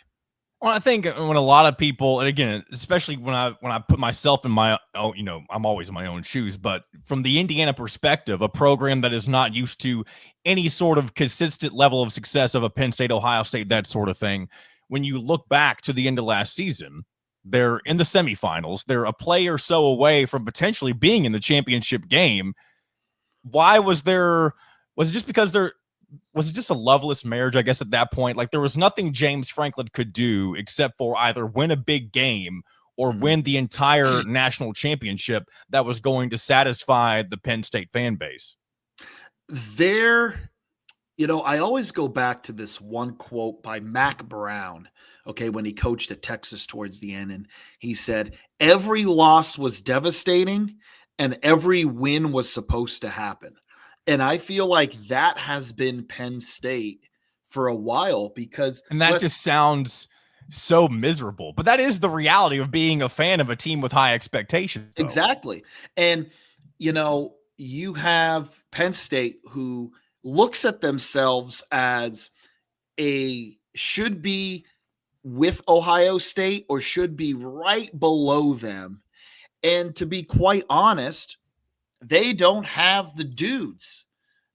Well, I think when a lot of people, and again, especially when I put myself in my own, I'm always in my own shoes, but from the Indiana perspective, a program that is not used to any sort of consistent level of success of a Penn State, Ohio State, that sort of thing, when you look back to the end of last season, they're in the semifinals. They're a play or so away from potentially being in the championship game. Why was it just a loveless marriage, I guess, at that point? Like, there was nothing James Franklin could do except for either win a big game or win the entire national championship that was going to satisfy the Penn State fan base. I always go back to this one quote by Mac Brown, when he coached at Texas towards the end, and he said, every loss was devastating and every win was supposed to happen. And I feel like that has been Penn State for a while, and that just sounds so miserable, but that is the reality of being a fan of a team with high expectations, though. Exactly. And, you have Penn State who looks at themselves as should be with Ohio State or should be right below them. And to be quite honest, they don't have the dudes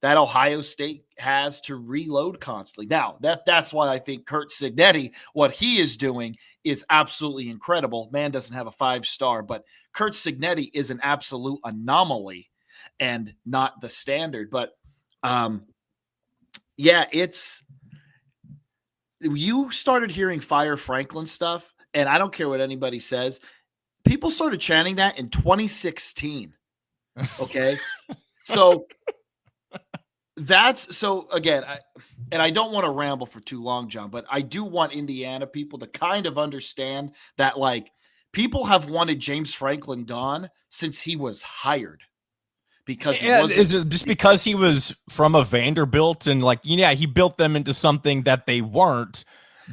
that Ohio State has to reload constantly. Now, that's why I think Curt Cignetti, what he is doing is absolutely incredible. Man doesn't have a 5-star, but Curt Cignetti is an absolute anomaly and not the standard. But you started hearing Fire Franklin stuff, and I don't care what anybody says. People started chanting that in 2016. Okay. So again, I don't want to ramble for too long, John, but I do want Indiana people to kind of understand that, like, people have wanted James Franklin gone since he was hired. Because is it just because he was from a Vanderbilt and he built them into something that they weren't,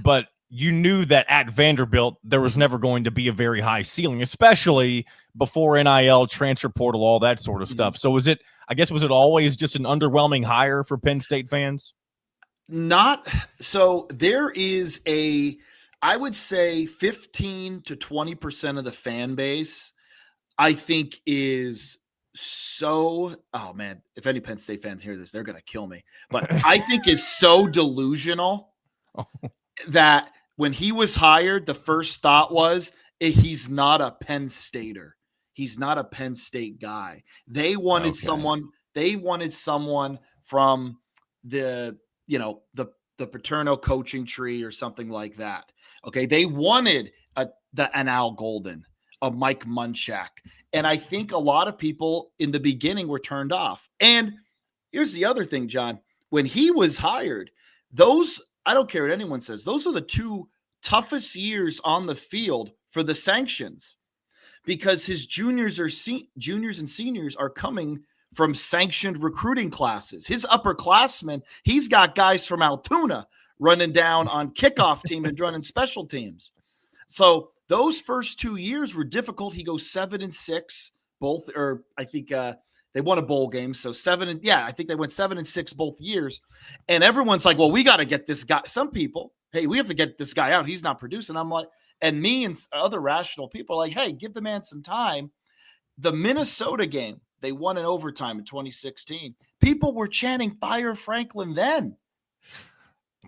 but you knew that at Vanderbilt there was never going to be a very high ceiling, especially before NIL, transfer portal, all that sort of stuff. So was it always just an underwhelming hire for Penn State fans? Not so. There is I would say 15 to 20% of the fan base, I think, is so, oh man, if any Penn State fans hear this, they're going to kill me. But I think is so delusional that when he was hired, the first thought was he's not a Penn Stater. He's not a Penn State guy. They wanted someone. They wanted someone from the Paterno coaching tree or something like that. Okay, they wanted an Al Golden, a Mike Munchak. And I think a lot of people in the beginning were turned off. And here's the other thing, John. When he was hired, I don't care what anyone says, those are the two toughest years on the field for the sanctions, because his juniors and seniors are coming from sanctioned recruiting classes. His upperclassmen, he's got guys from Altoona running down on kickoff team and running special teams. So those first 2 years were difficult. He goes 7-6, both, or I think they won a bowl game. So I think they went 7-6 both years. And everyone's like, well, we got to get this guy. Some people, hey, we have to get this guy out. He's not producing. I'm like, and me and other rational people are like, hey, give the man some time. The Minnesota game, they won in overtime in 2016. People were chanting fire Franklin then.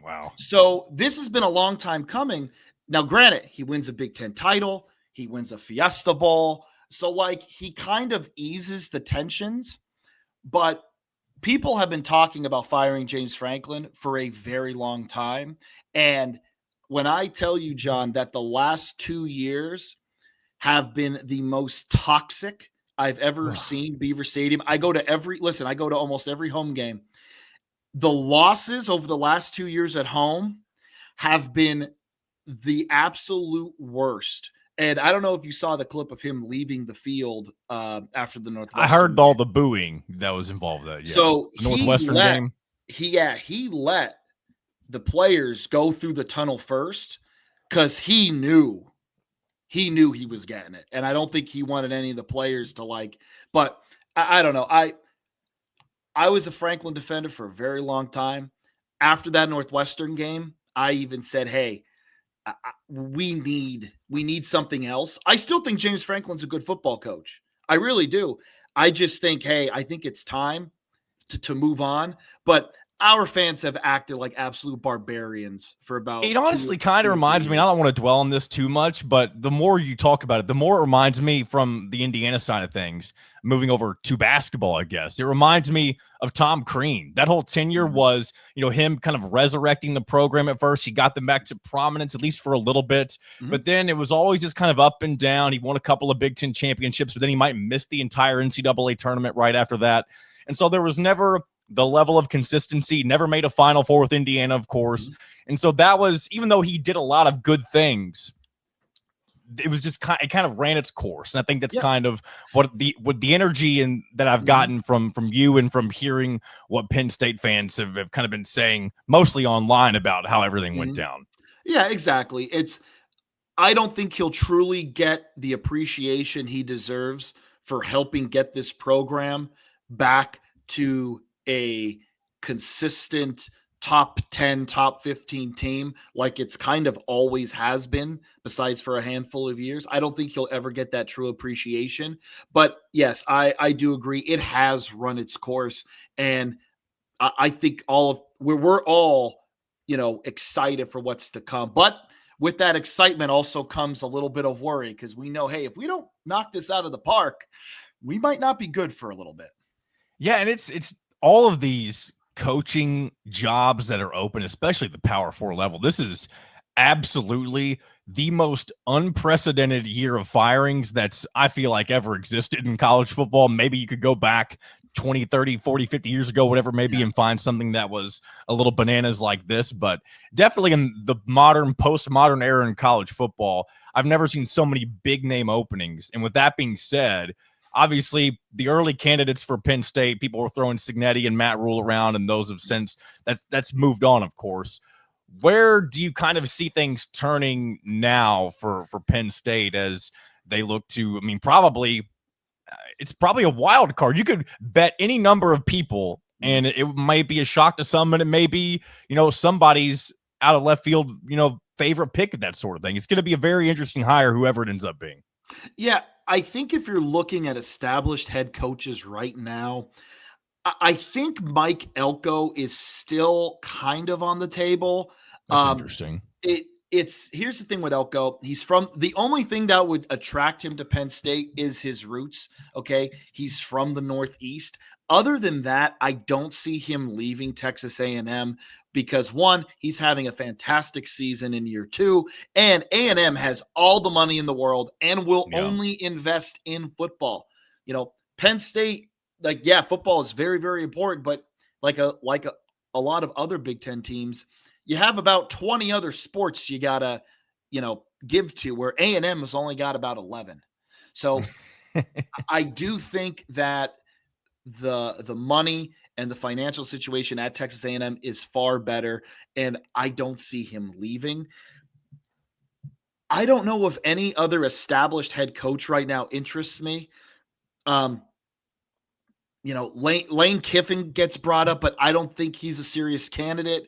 Wow. So this has been a long time coming. Now, granted, he wins a Big Ten title. He wins a Fiesta Bowl. So, like, he kind of eases the tensions. But people have been talking about firing James Franklin for a very long time. And when I tell you, John, that the last 2 years have been the most toxic I've ever seen Beaver Stadium. I go to almost every home game. The losses over the last 2 years at home have been the absolute worst. And I don't know if you saw the clip of him leaving the field after the Northwestern I heard game. all the booing that was involved. That So the Northwestern game. He let the players go through the tunnel first because he knew he was getting it. And I don't think he wanted any of the players to but I don't know. I was a Franklin defender for a very long time. After that Northwestern game, I even said, hey, we need something else. I still think James Franklin's a good football coach. I really do. I just think, hey, I think it's time to move on. But our fans have acted like absolute barbarians for about. It honestly kind of reminds me, I don't want to dwell on this too much, but the more you talk about it, the more it reminds me from the Indiana side of things, moving over to basketball, I guess. It reminds me of Tom Crean. That whole tenure was, him kind of resurrecting the program at first. He got them back to prominence, at least for a little bit. Mm-hmm. But then it was always just kind of up and down. He won a couple of Big Ten championships, but then he might miss the entire NCAA tournament right after that. And so there was never the level of consistency, never made a Final Four with Indiana, of course. Mm-hmm. And so that was, even though he did a lot of good things, it was just it kind of ran its course. And I think that's kind of what the energy and that I've gotten from you and from hearing what Penn State fans have kind of been saying mostly online about how everything went down. Yeah, exactly. I don't think he'll truly get the appreciation he deserves for helping get this program back to a consistent top 10, top 15 team like it's kind of always has been, besides for a handful of years. I don't think he'll ever get that true appreciation. But yes, I do agree. It has run its course. And I think we're all, excited for what's to come. But with that excitement also comes a little bit of worry, because we know, hey, if we don't knock this out of the park, we might not be good for a little bit. Yeah, and it's all of these coaching jobs that are open, especially at the Power 4 level. This is absolutely the most unprecedented year of firings that's, I feel like, ever existed in college football. Maybe you could go back 20, 30, 40, 50 years ago, whatever, maybe, and find something that was a little bananas like this. But definitely in the modern, postmodern era in college football, I've never seen so many big name openings. And with that being said, obviously, the early candidates for Penn State, people were throwing Cignetti and Matt Rule around, and those have since that's moved on, of course. Where do you kind of see things turning now for Penn State as they look to? I mean, it's probably a wild card. You could bet any number of people, and it might be a shock to some, and it may be somebody's out of left field favorite pick, that sort of thing. It's going to be a very interesting hire, whoever it ends up being. Yeah. I think if you're looking at established head coaches right now, I think Mike Elko is still kind of on the table. That's interesting. Here's the thing with Elko. The only thing that would attract him to Penn State is his roots. Okay. He's from the Northeast. Other than that, I don't see him leaving Texas A&M because, one, he's having a fantastic season in year 2, and A&M has all the money in the world and will only invest in football. Penn State, football is very, very important, but like a lot of other Big Ten teams, you have about 20 other sports you gotta, give to, where A&M has only got about 11. So I do think that the money and the financial situation at Texas A&M is far better, and I don't see him leaving. I don't know if any other established head coach right now interests me. Lane Kiffin gets brought up, but I don't think he's a serious candidate.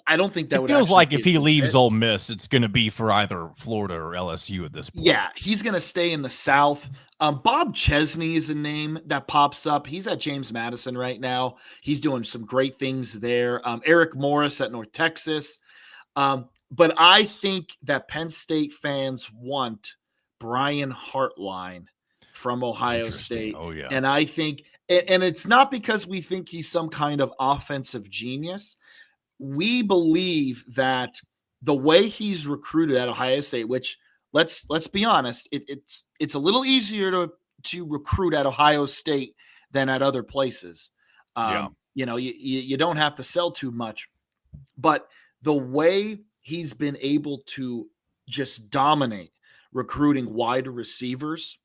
I don't think that It would feels actually like be if a he good leaves fit. Ole Miss, it's going to be for either Florida or LSU at this point. Yeah, he's going to stay in the South. Bob Chesney is a name that pops up. He's at James Madison right now. He's doing some great things there. Eric Morris at North Texas. But I think that Penn State fans want Brian Hartline from Ohio State. Oh, yeah. And I think, and it's not because we think he's some kind of offensive genius. We believe that the way he's recruited at Ohio State, which let's be honest, it's a little easier to recruit at Ohio State than at other places. You don't have to sell too much, but the way he's been able to just dominate recruiting wide receivers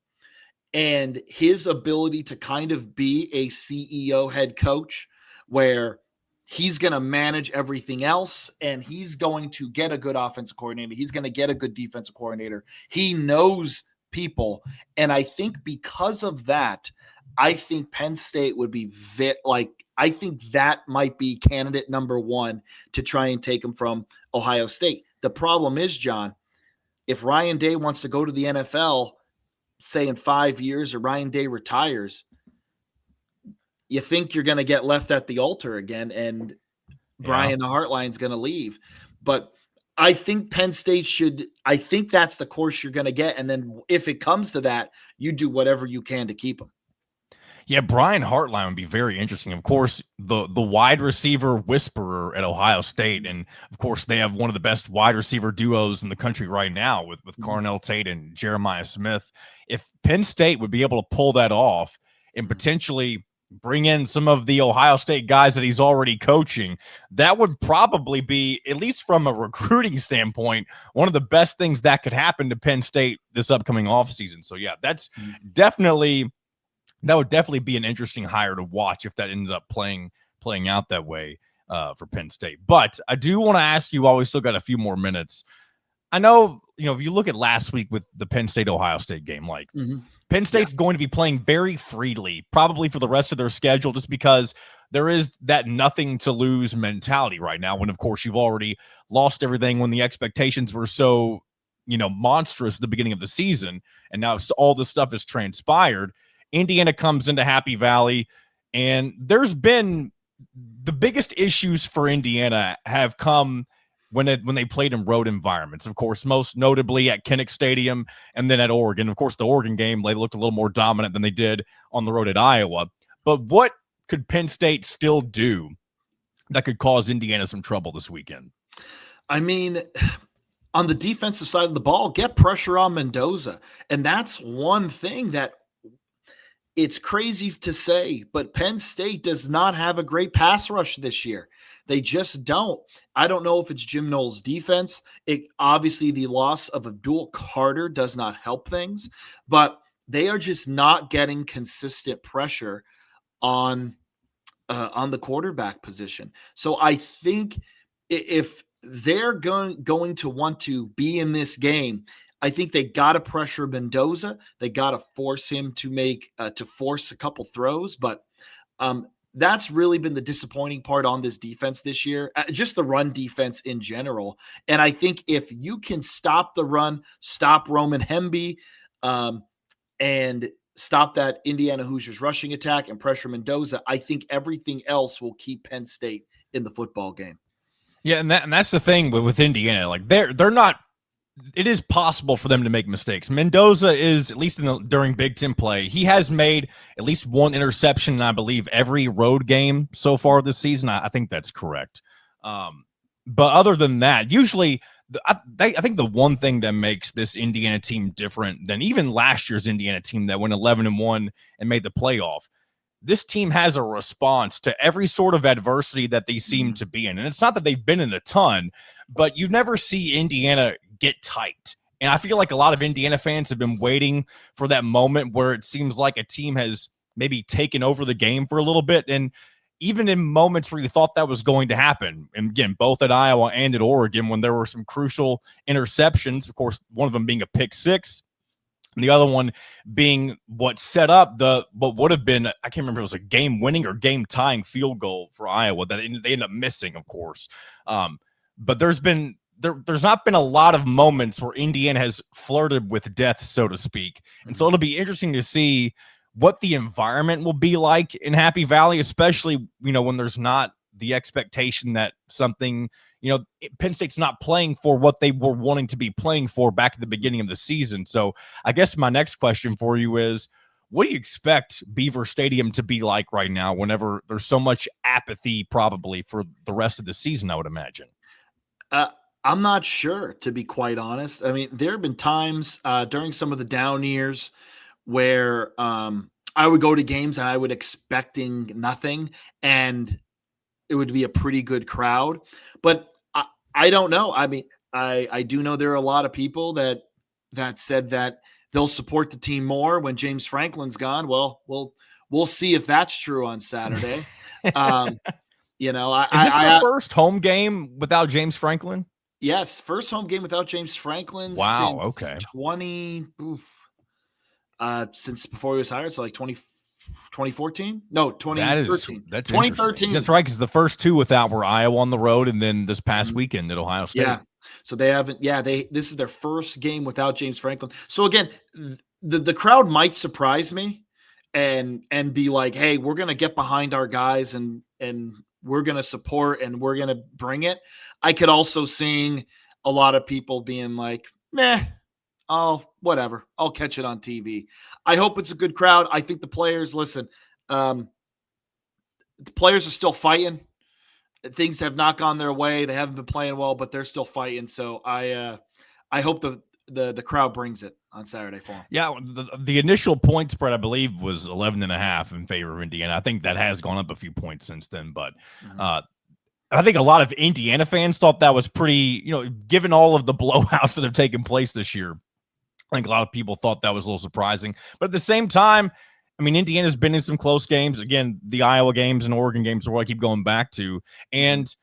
and his ability to kind of be a CEO head coach where he's going to manage everything else and he's going to get a good offensive coordinator. He's going to get a good defensive coordinator. He knows people. And I think because of that, I think Penn State would be I think that might be candidate number one to try and take him from Ohio State. The problem is, John, if Ryan Day wants to go to the NFL, say in 5 years, or Ryan Day retires, you think you're going to get left at the altar again, and Brian Hartline's going to leave. But I think Penn State I think that's the course you're going to get. And then if it comes to that, you do whatever you can to keep him. Yeah, Brian Hartline would be very interesting. Of course, the wide receiver whisperer at Ohio State, and of course they have one of the best wide receiver duos in the country right now with Carnell Tate and Jeremiah Smith. If Penn State would be able to pull that off and potentially bring in some of the Ohio State guys that he's already coaching, that would probably be, at least from a recruiting standpoint, one of the best things that could happen to Penn State this upcoming offseason. So yeah, that would definitely be an interesting hire to watch if that ended up playing out that way for Penn State. But I do want to ask you, while we still got a few more minutes, I know, if you look at last week with the Penn State-Ohio State game, Penn State's going to be playing very freely, probably for the rest of their schedule, just because there is that nothing to lose mentality right now, when, of course, you've already lost everything when the expectations were so, monstrous at the beginning of the season, and now all this stuff has transpired. Indiana comes into Happy Valley, and there's been the biggest issues for Indiana have come when they played in road environments. Of course, most notably at Kinnick Stadium and then at Oregon. Of course, the Oregon game, they looked a little more dominant than they did on the road at Iowa. But what could Penn State still do that could cause Indiana some trouble this weekend? I mean, on the defensive side of the ball, get pressure on Mendoza. And that's one thing that it's crazy to say, but Penn State does not have a great pass rush this year. They just don't. I don't know if it's Jim Knowles' defense. Obviously, the loss of Abdul Carter does not help things, but they are just not getting consistent pressure on the quarterback position. So I think if they're going to want to be in this game, I think they got to pressure Mendoza. They got to force him to force a couple throws. But that's really been the disappointing part on this defense this year, just the run defense in general. And I think if you can stop the run, stop Roman Hemby, and stop that Indiana Hoosiers rushing attack and pressure Mendoza, I think everything else will keep Penn State in the football game. Yeah, and that's the thing with Indiana. Like they're not. It is possible for them to make mistakes. Mendoza is, at least during Big Ten play, he has made at least one interception in, I believe, every road game so far this season. I think that's correct. But other than that, usually I think the one thing that makes this Indiana team different than even last year's Indiana team that went 11-1 and made the playoff, this team has a response to every sort of adversity that they seem to be in. And it's not that they've been in a ton, but you never see Indiana get tight. And I feel like a lot of Indiana fans have been waiting for that moment where it seems like a team has maybe taken over the game for a little bit. And even in moments where you thought that was going to happen, and again, both at Iowa and at Oregon, when there were some crucial interceptions, of course, one of them being a pick six, and the other one being what set up what would have been, I can't remember if it was a game-winning or game-tying field goal for Iowa that they ended up missing, of course. But there's not been a lot of moments where Indiana has flirted with death, so to speak. And so it'll be interesting to see what the environment will be like in Happy Valley, especially, when there's not the expectation that something, Penn State's not playing for what they were wanting to be playing for back at the beginning of the season. So I guess my next question for you is, what do you expect Beaver Stadium to be like right now whenever there's so much apathy probably for the rest of the season, I would imagine? I'm not sure, to be quite honest. I mean, there have been times during some of the down years where I would go to games and I would expecting nothing, and it would be a pretty good crowd. But I don't know. I mean, I do know there are a lot of people that said that they'll support the team more when James Franklin's gone. Well, we'll see if that's true on Saturday. Is this the first home game without James Franklin? Yes, first home game without James Franklin. Wow. Since Okay. Since before he was hired, so like 2014? No, 2013. That's 2013. That's right, because the first two without were Iowa on the road, and then this past weekend at Ohio State. Yeah. So they haven't. Yeah, this is their first game without James Franklin. So again, the crowd might surprise me, and be like, "Hey, we're gonna get behind our guys, and we're gonna support, and we're gonna bring it." I could also see a lot of people being like, "Meh, oh, whatever. I'll catch it on TV." I hope it's a good crowd. I think the players listen. The players are still fighting. Things have not gone their way. They haven't been playing well, but they're still fighting. So I hope the crowd brings it on Saturday for them. Yeah, the initial point spread, I believe, was 11.5 in favor of Indiana. I think that has gone up a few points since then, but I think a lot of Indiana fans thought that was pretty, given all of the blowouts that have taken place this year. I think a lot of people thought that was a little surprising. But at the same time, I mean, Indiana's been in some close games. Again, the Iowa games and Oregon games are what I keep going back to. And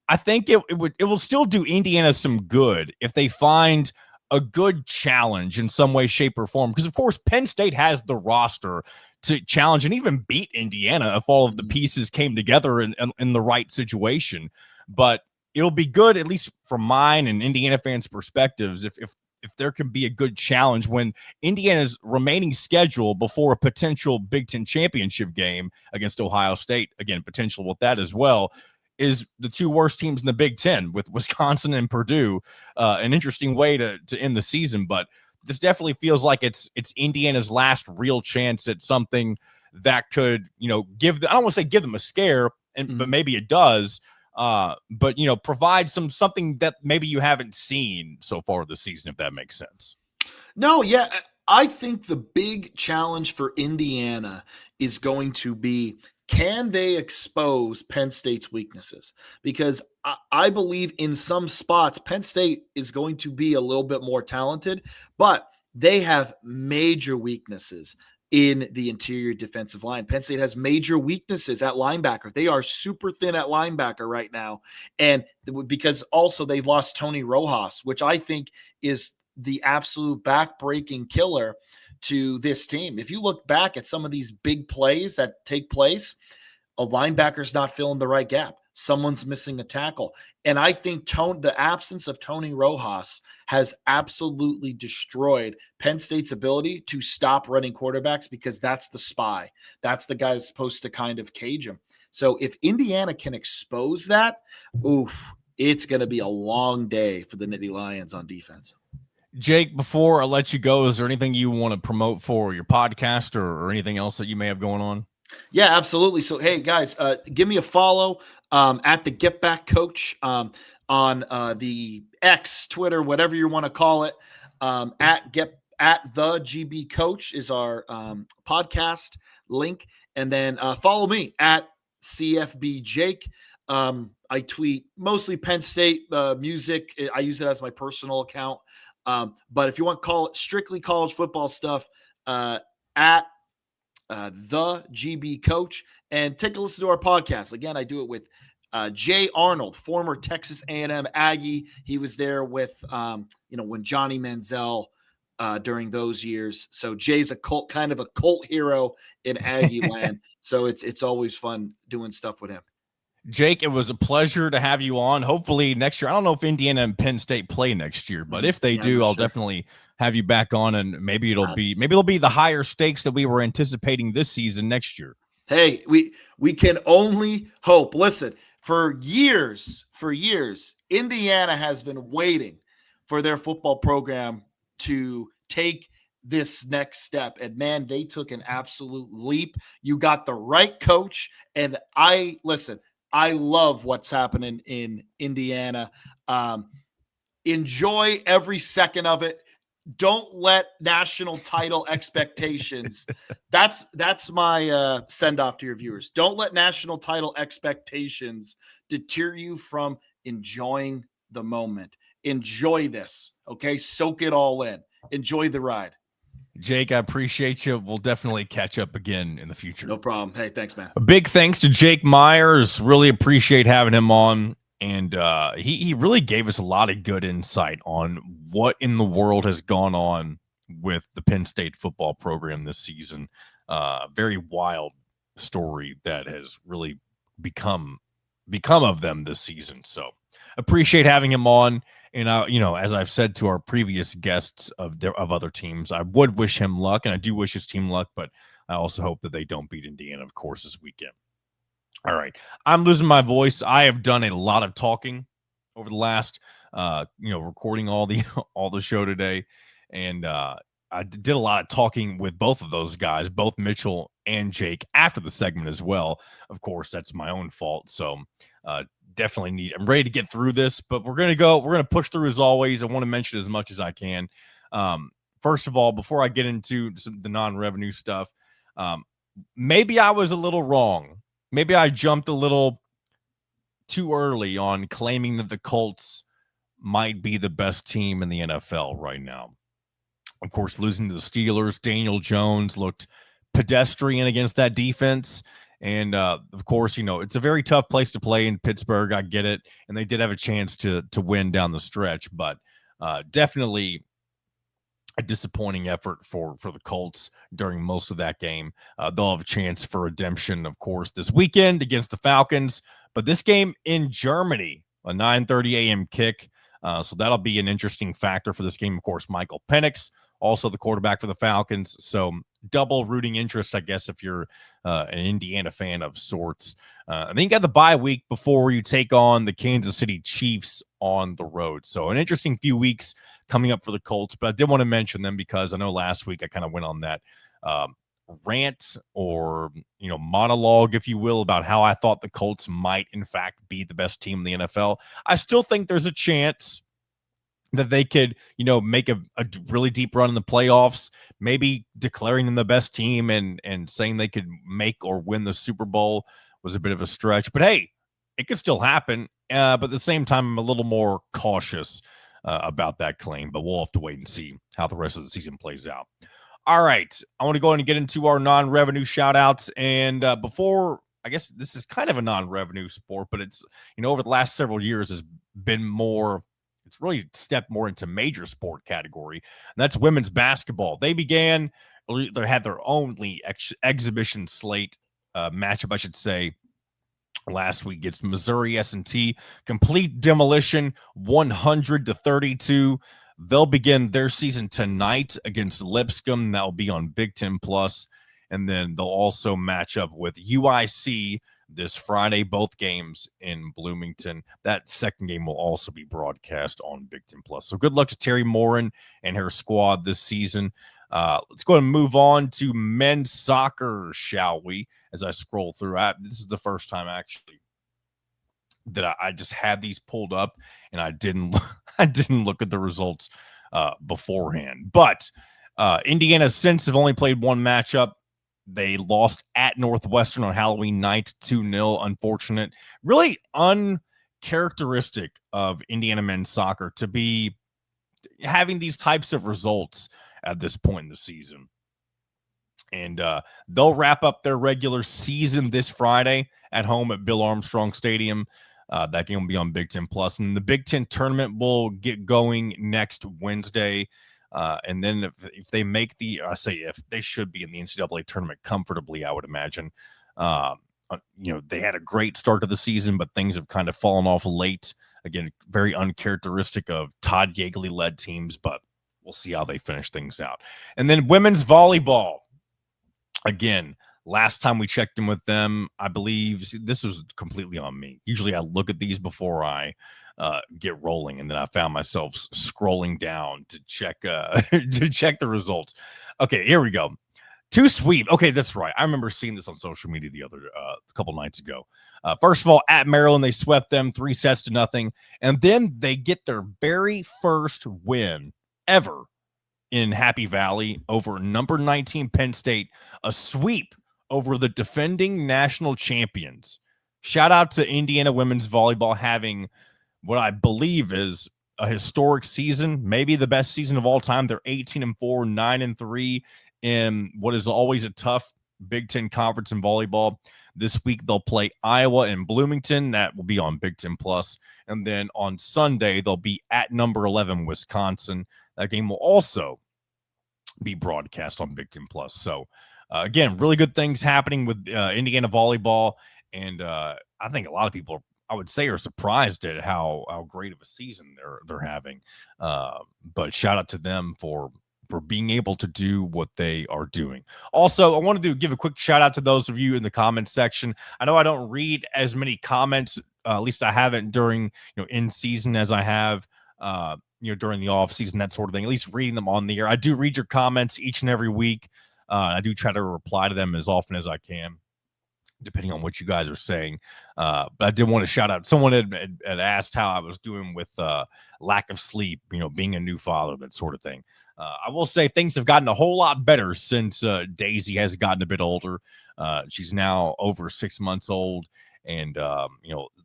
I think it will still do Indiana some good if they find a good challenge in some way, shape, or form. Because, of course, Penn State has the roster to challenge and even beat Indiana if all of the pieces came together in the right situation. But it'll be good, at least from mine and Indiana fans' perspectives, if there can be a good challenge when Indiana's remaining schedule before a potential Big Ten championship game against Ohio State, again, potential with that as well, is the two worst teams in the Big Ten with Wisconsin and Purdue. An interesting way to end the season, but this definitely feels like it's Indiana's last real chance at something that could, I don't want to say give them a scare, but maybe it does. But provide something that maybe you haven't seen so far this season, if that makes sense. No, yeah, I think the big challenge for Indiana is going to be, can they expose Penn State's weaknesses? Because I believe in some spots, Penn State is going to be a little bit more talented, but they have major weaknesses in the interior defensive line. Penn State has major weaknesses at linebacker. They are super thin at linebacker right now. And because also they've lost Tony Rojas, which I think is the absolute back-breaking killer to this team. If you look back at some of these big plays that take place, a linebacker's not filling the right gap. Someone's missing a tackle. And I think the absence of Tony Rojas has absolutely destroyed Penn State's ability to stop running quarterbacks, because that's the spy. That's the guy that's supposed to kind of cage him. So if Indiana can expose that, it's going to be a long day for the Nittany Lions on defense. Jake, before I let you go, is there anything you want to promote for your podcast or anything else that you may have going on? Yeah, absolutely. So, hey, guys, give me a follow at the Get Back Coach on the X, Twitter, whatever you want to call it. At the GB Coach is our podcast link. And then follow me at CFB Jake. I tweet mostly Penn State music. I use it as my personal account. But if you want to call it strictly college football stuff, at the GB Coach, and take a listen to our podcast. Again, I do it with Jay Arnold, former Texas A&M Aggie. He was there with, when Johnny Manziel during those years. So Jay's kind of a cult hero in Aggie land. So it's always fun doing stuff with him. Jake, it was a pleasure to have you on. Hopefully next year, I don't know if Indiana and Penn State play next year, but if they do, I'll definitely have you back on, and maybe it'll be the higher stakes that we were anticipating this season next year. Hey, we can only hope. Listen, for years, Indiana has been waiting for their football program to take this next step. And man, they took an absolute leap. You got the right coach. And I love what's happening in Indiana. Enjoy every second of it. Don't let national title expectations. That's my send off to your viewers. Don't let national title expectations deter you from enjoying the moment. Enjoy this. Okay. Soak it all in. Enjoy the ride. Jake, I appreciate you. We'll definitely catch up again in the future. No problem. Hey, thanks, man. A big thanks to Jake Myers. Really appreciate having him on. And he really gave us a lot of good insight on what in the world has gone on with the Penn State football program this season. Very wild story that has really become of them this season. So appreciate having him on. And as I've said to our previous guests of other teams, I would wish him luck, and I do wish his team luck, but I also hope that they don't beat Indiana, of course, this weekend. All right. I'm losing my voice. I have done a lot of talking over the last, recording all the show today. And I did a lot of talking with both of those guys, both Mitchell and Jake, after the segment as well. Of course, that's my own fault. So definitely I'm ready to get through this, but we're going to push through as always. I want to mention as much as I can. First of all, before I get into the non-revenue stuff, maybe I was a little wrong. Maybe I jumped a little too early on claiming that the Colts might be the best team in the NFL right now. Of course, losing to the Steelers, Daniel Jones looked pedestrian against that defense. And, of course, it's a very tough place to play in Pittsburgh. I get it. And they did have a chance to win down the stretch. But definitely a disappointing effort for the Colts during most of that game. They'll have a chance for redemption, of course, this weekend against the Falcons. But this game in Germany, a 9:30 a.m. kick. So that'll be an interesting factor for this game. Of course, Michael Penix, also the quarterback for the Falcons. So double rooting interest, I guess, if you're an Indiana fan of sorts. And then you got the bye week before you take on the Kansas City Chiefs on the road. So an interesting few weeks coming up for the Colts, but I did want to mention them because I know last week I kind of went on that rant or, monologue, if you will, about how I thought the Colts might, in fact, be the best team in the NFL. I still think there's a chance that they could, make a really deep run in the playoffs, maybe declaring them the best team and saying they could make or win the Super Bowl was a bit of a stretch. But hey, it could still happen. But at the same time, I'm a little more cautious about that claim. But we'll have to wait and see how the rest of the season plays out. All right. I want to go ahead and get into our non-revenue shout-outs. And before, I guess this is kind of a non-revenue sport, but it's, over the last several years has been more, it's really stepped more into major sport category. And that's women's basketball. They had their only exhibition slate matchup, I should say, last week against Missouri S&T. Complete demolition, 100-32. They'll begin their season tonight against Lipscomb. That'll be on Big Ten Plus. And then they'll also match up with UIC this Friday, both games in Bloomington. That second game will also be broadcast on Big Ten Plus. So good luck to Terry Morin and her squad this season. Let's go ahead and move on to men's soccer, shall we? As I scroll through, this is the first time actually that I just had these pulled up and I didn't look at the results beforehand. But Indiana since have only played one matchup. They lost at Northwestern on Halloween night, 2-0. Unfortunate. Really uncharacteristic of Indiana men's soccer to be having these types of results at this point in the season. And they'll wrap up their regular season this Friday at home at Bill Armstrong Stadium. That game will be on Big Ten Plus. And the Big Ten tournament will get going next Wednesday. And then if they make they should be in the NCAA tournament comfortably, I would imagine. They had a great start to the season, but things have kind of fallen off late. Again, very uncharacteristic of Todd Yeagley-led teams, but we'll see how they finish things out. And then women's volleyball. Again, last time we checked in with them, I believe this was completely on me. Usually I look at these before I get rolling, and then I found myself scrolling down to check the results. Okay, here we go. 2 sweep. Okay, that's right. I remember seeing this on social media a couple nights ago. First of all, at Maryland, they swept them 3-0, and then they get their very first win ever in Happy Valley over number 19 Penn State, a sweep over the defending national champions. Shout out to Indiana women's volleyball having what I believe is a historic season, maybe the best season of all time. They're 18-4, 9-3 in what is always a tough Big Ten conference in volleyball. This week they'll play Iowa and Bloomington. That will be on Big Ten Plus. And then on Sunday they'll be at number 11 Wisconsin. That game will also be broadcast on Big Ten Plus. So again, really good things happening with Indiana volleyball, and I think a lot of people, I would say, are surprised at how great of a season they're having. But shout out to them for being able to do what they are doing. Also, I wanted to give a quick shout out to those of you in the comments section. I know I don't read as many comments, at least I haven't during in season as I have during the off season, that sort of thing. At least reading them on the air. I do read your comments each and every week. I do try to reply to them as often as I can, depending on what you guys are saying. But I did want to shout out. Someone had asked how I was doing with lack of sleep, being a new father, that sort of thing. I will say things have gotten a whole lot better since Daisy has gotten a bit older. She's now over 6 months old, and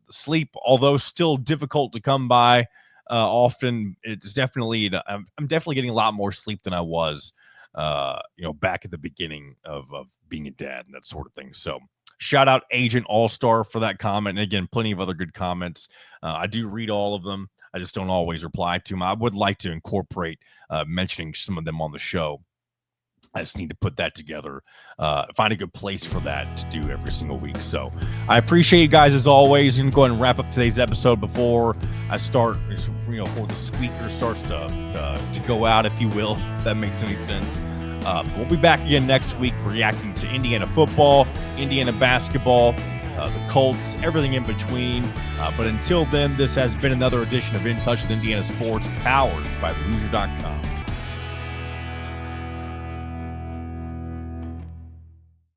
sleep, although still difficult to come by, often it's definitely I'm definitely getting a lot more sleep than I was back at the beginning of being a dad and that sort of thing. So shout out Agent All-Star for that comment. And again, plenty of other good comments. I do read all of them. I just don't always reply to them. I would like to incorporate mentioning some of them on the show. I just need to put that together, find a good place for that to do every single week. So I appreciate you guys as always. I'm going to go ahead and wrap up today's episode before I start, before the squeaker starts to go out, if you will, if that makes any sense. We'll be back again next week reacting to Indiana football, Indiana basketball, the Colts, everything in between. But until then, this has been another edition of In Touch with Indiana Sports, powered by thehoosier.com.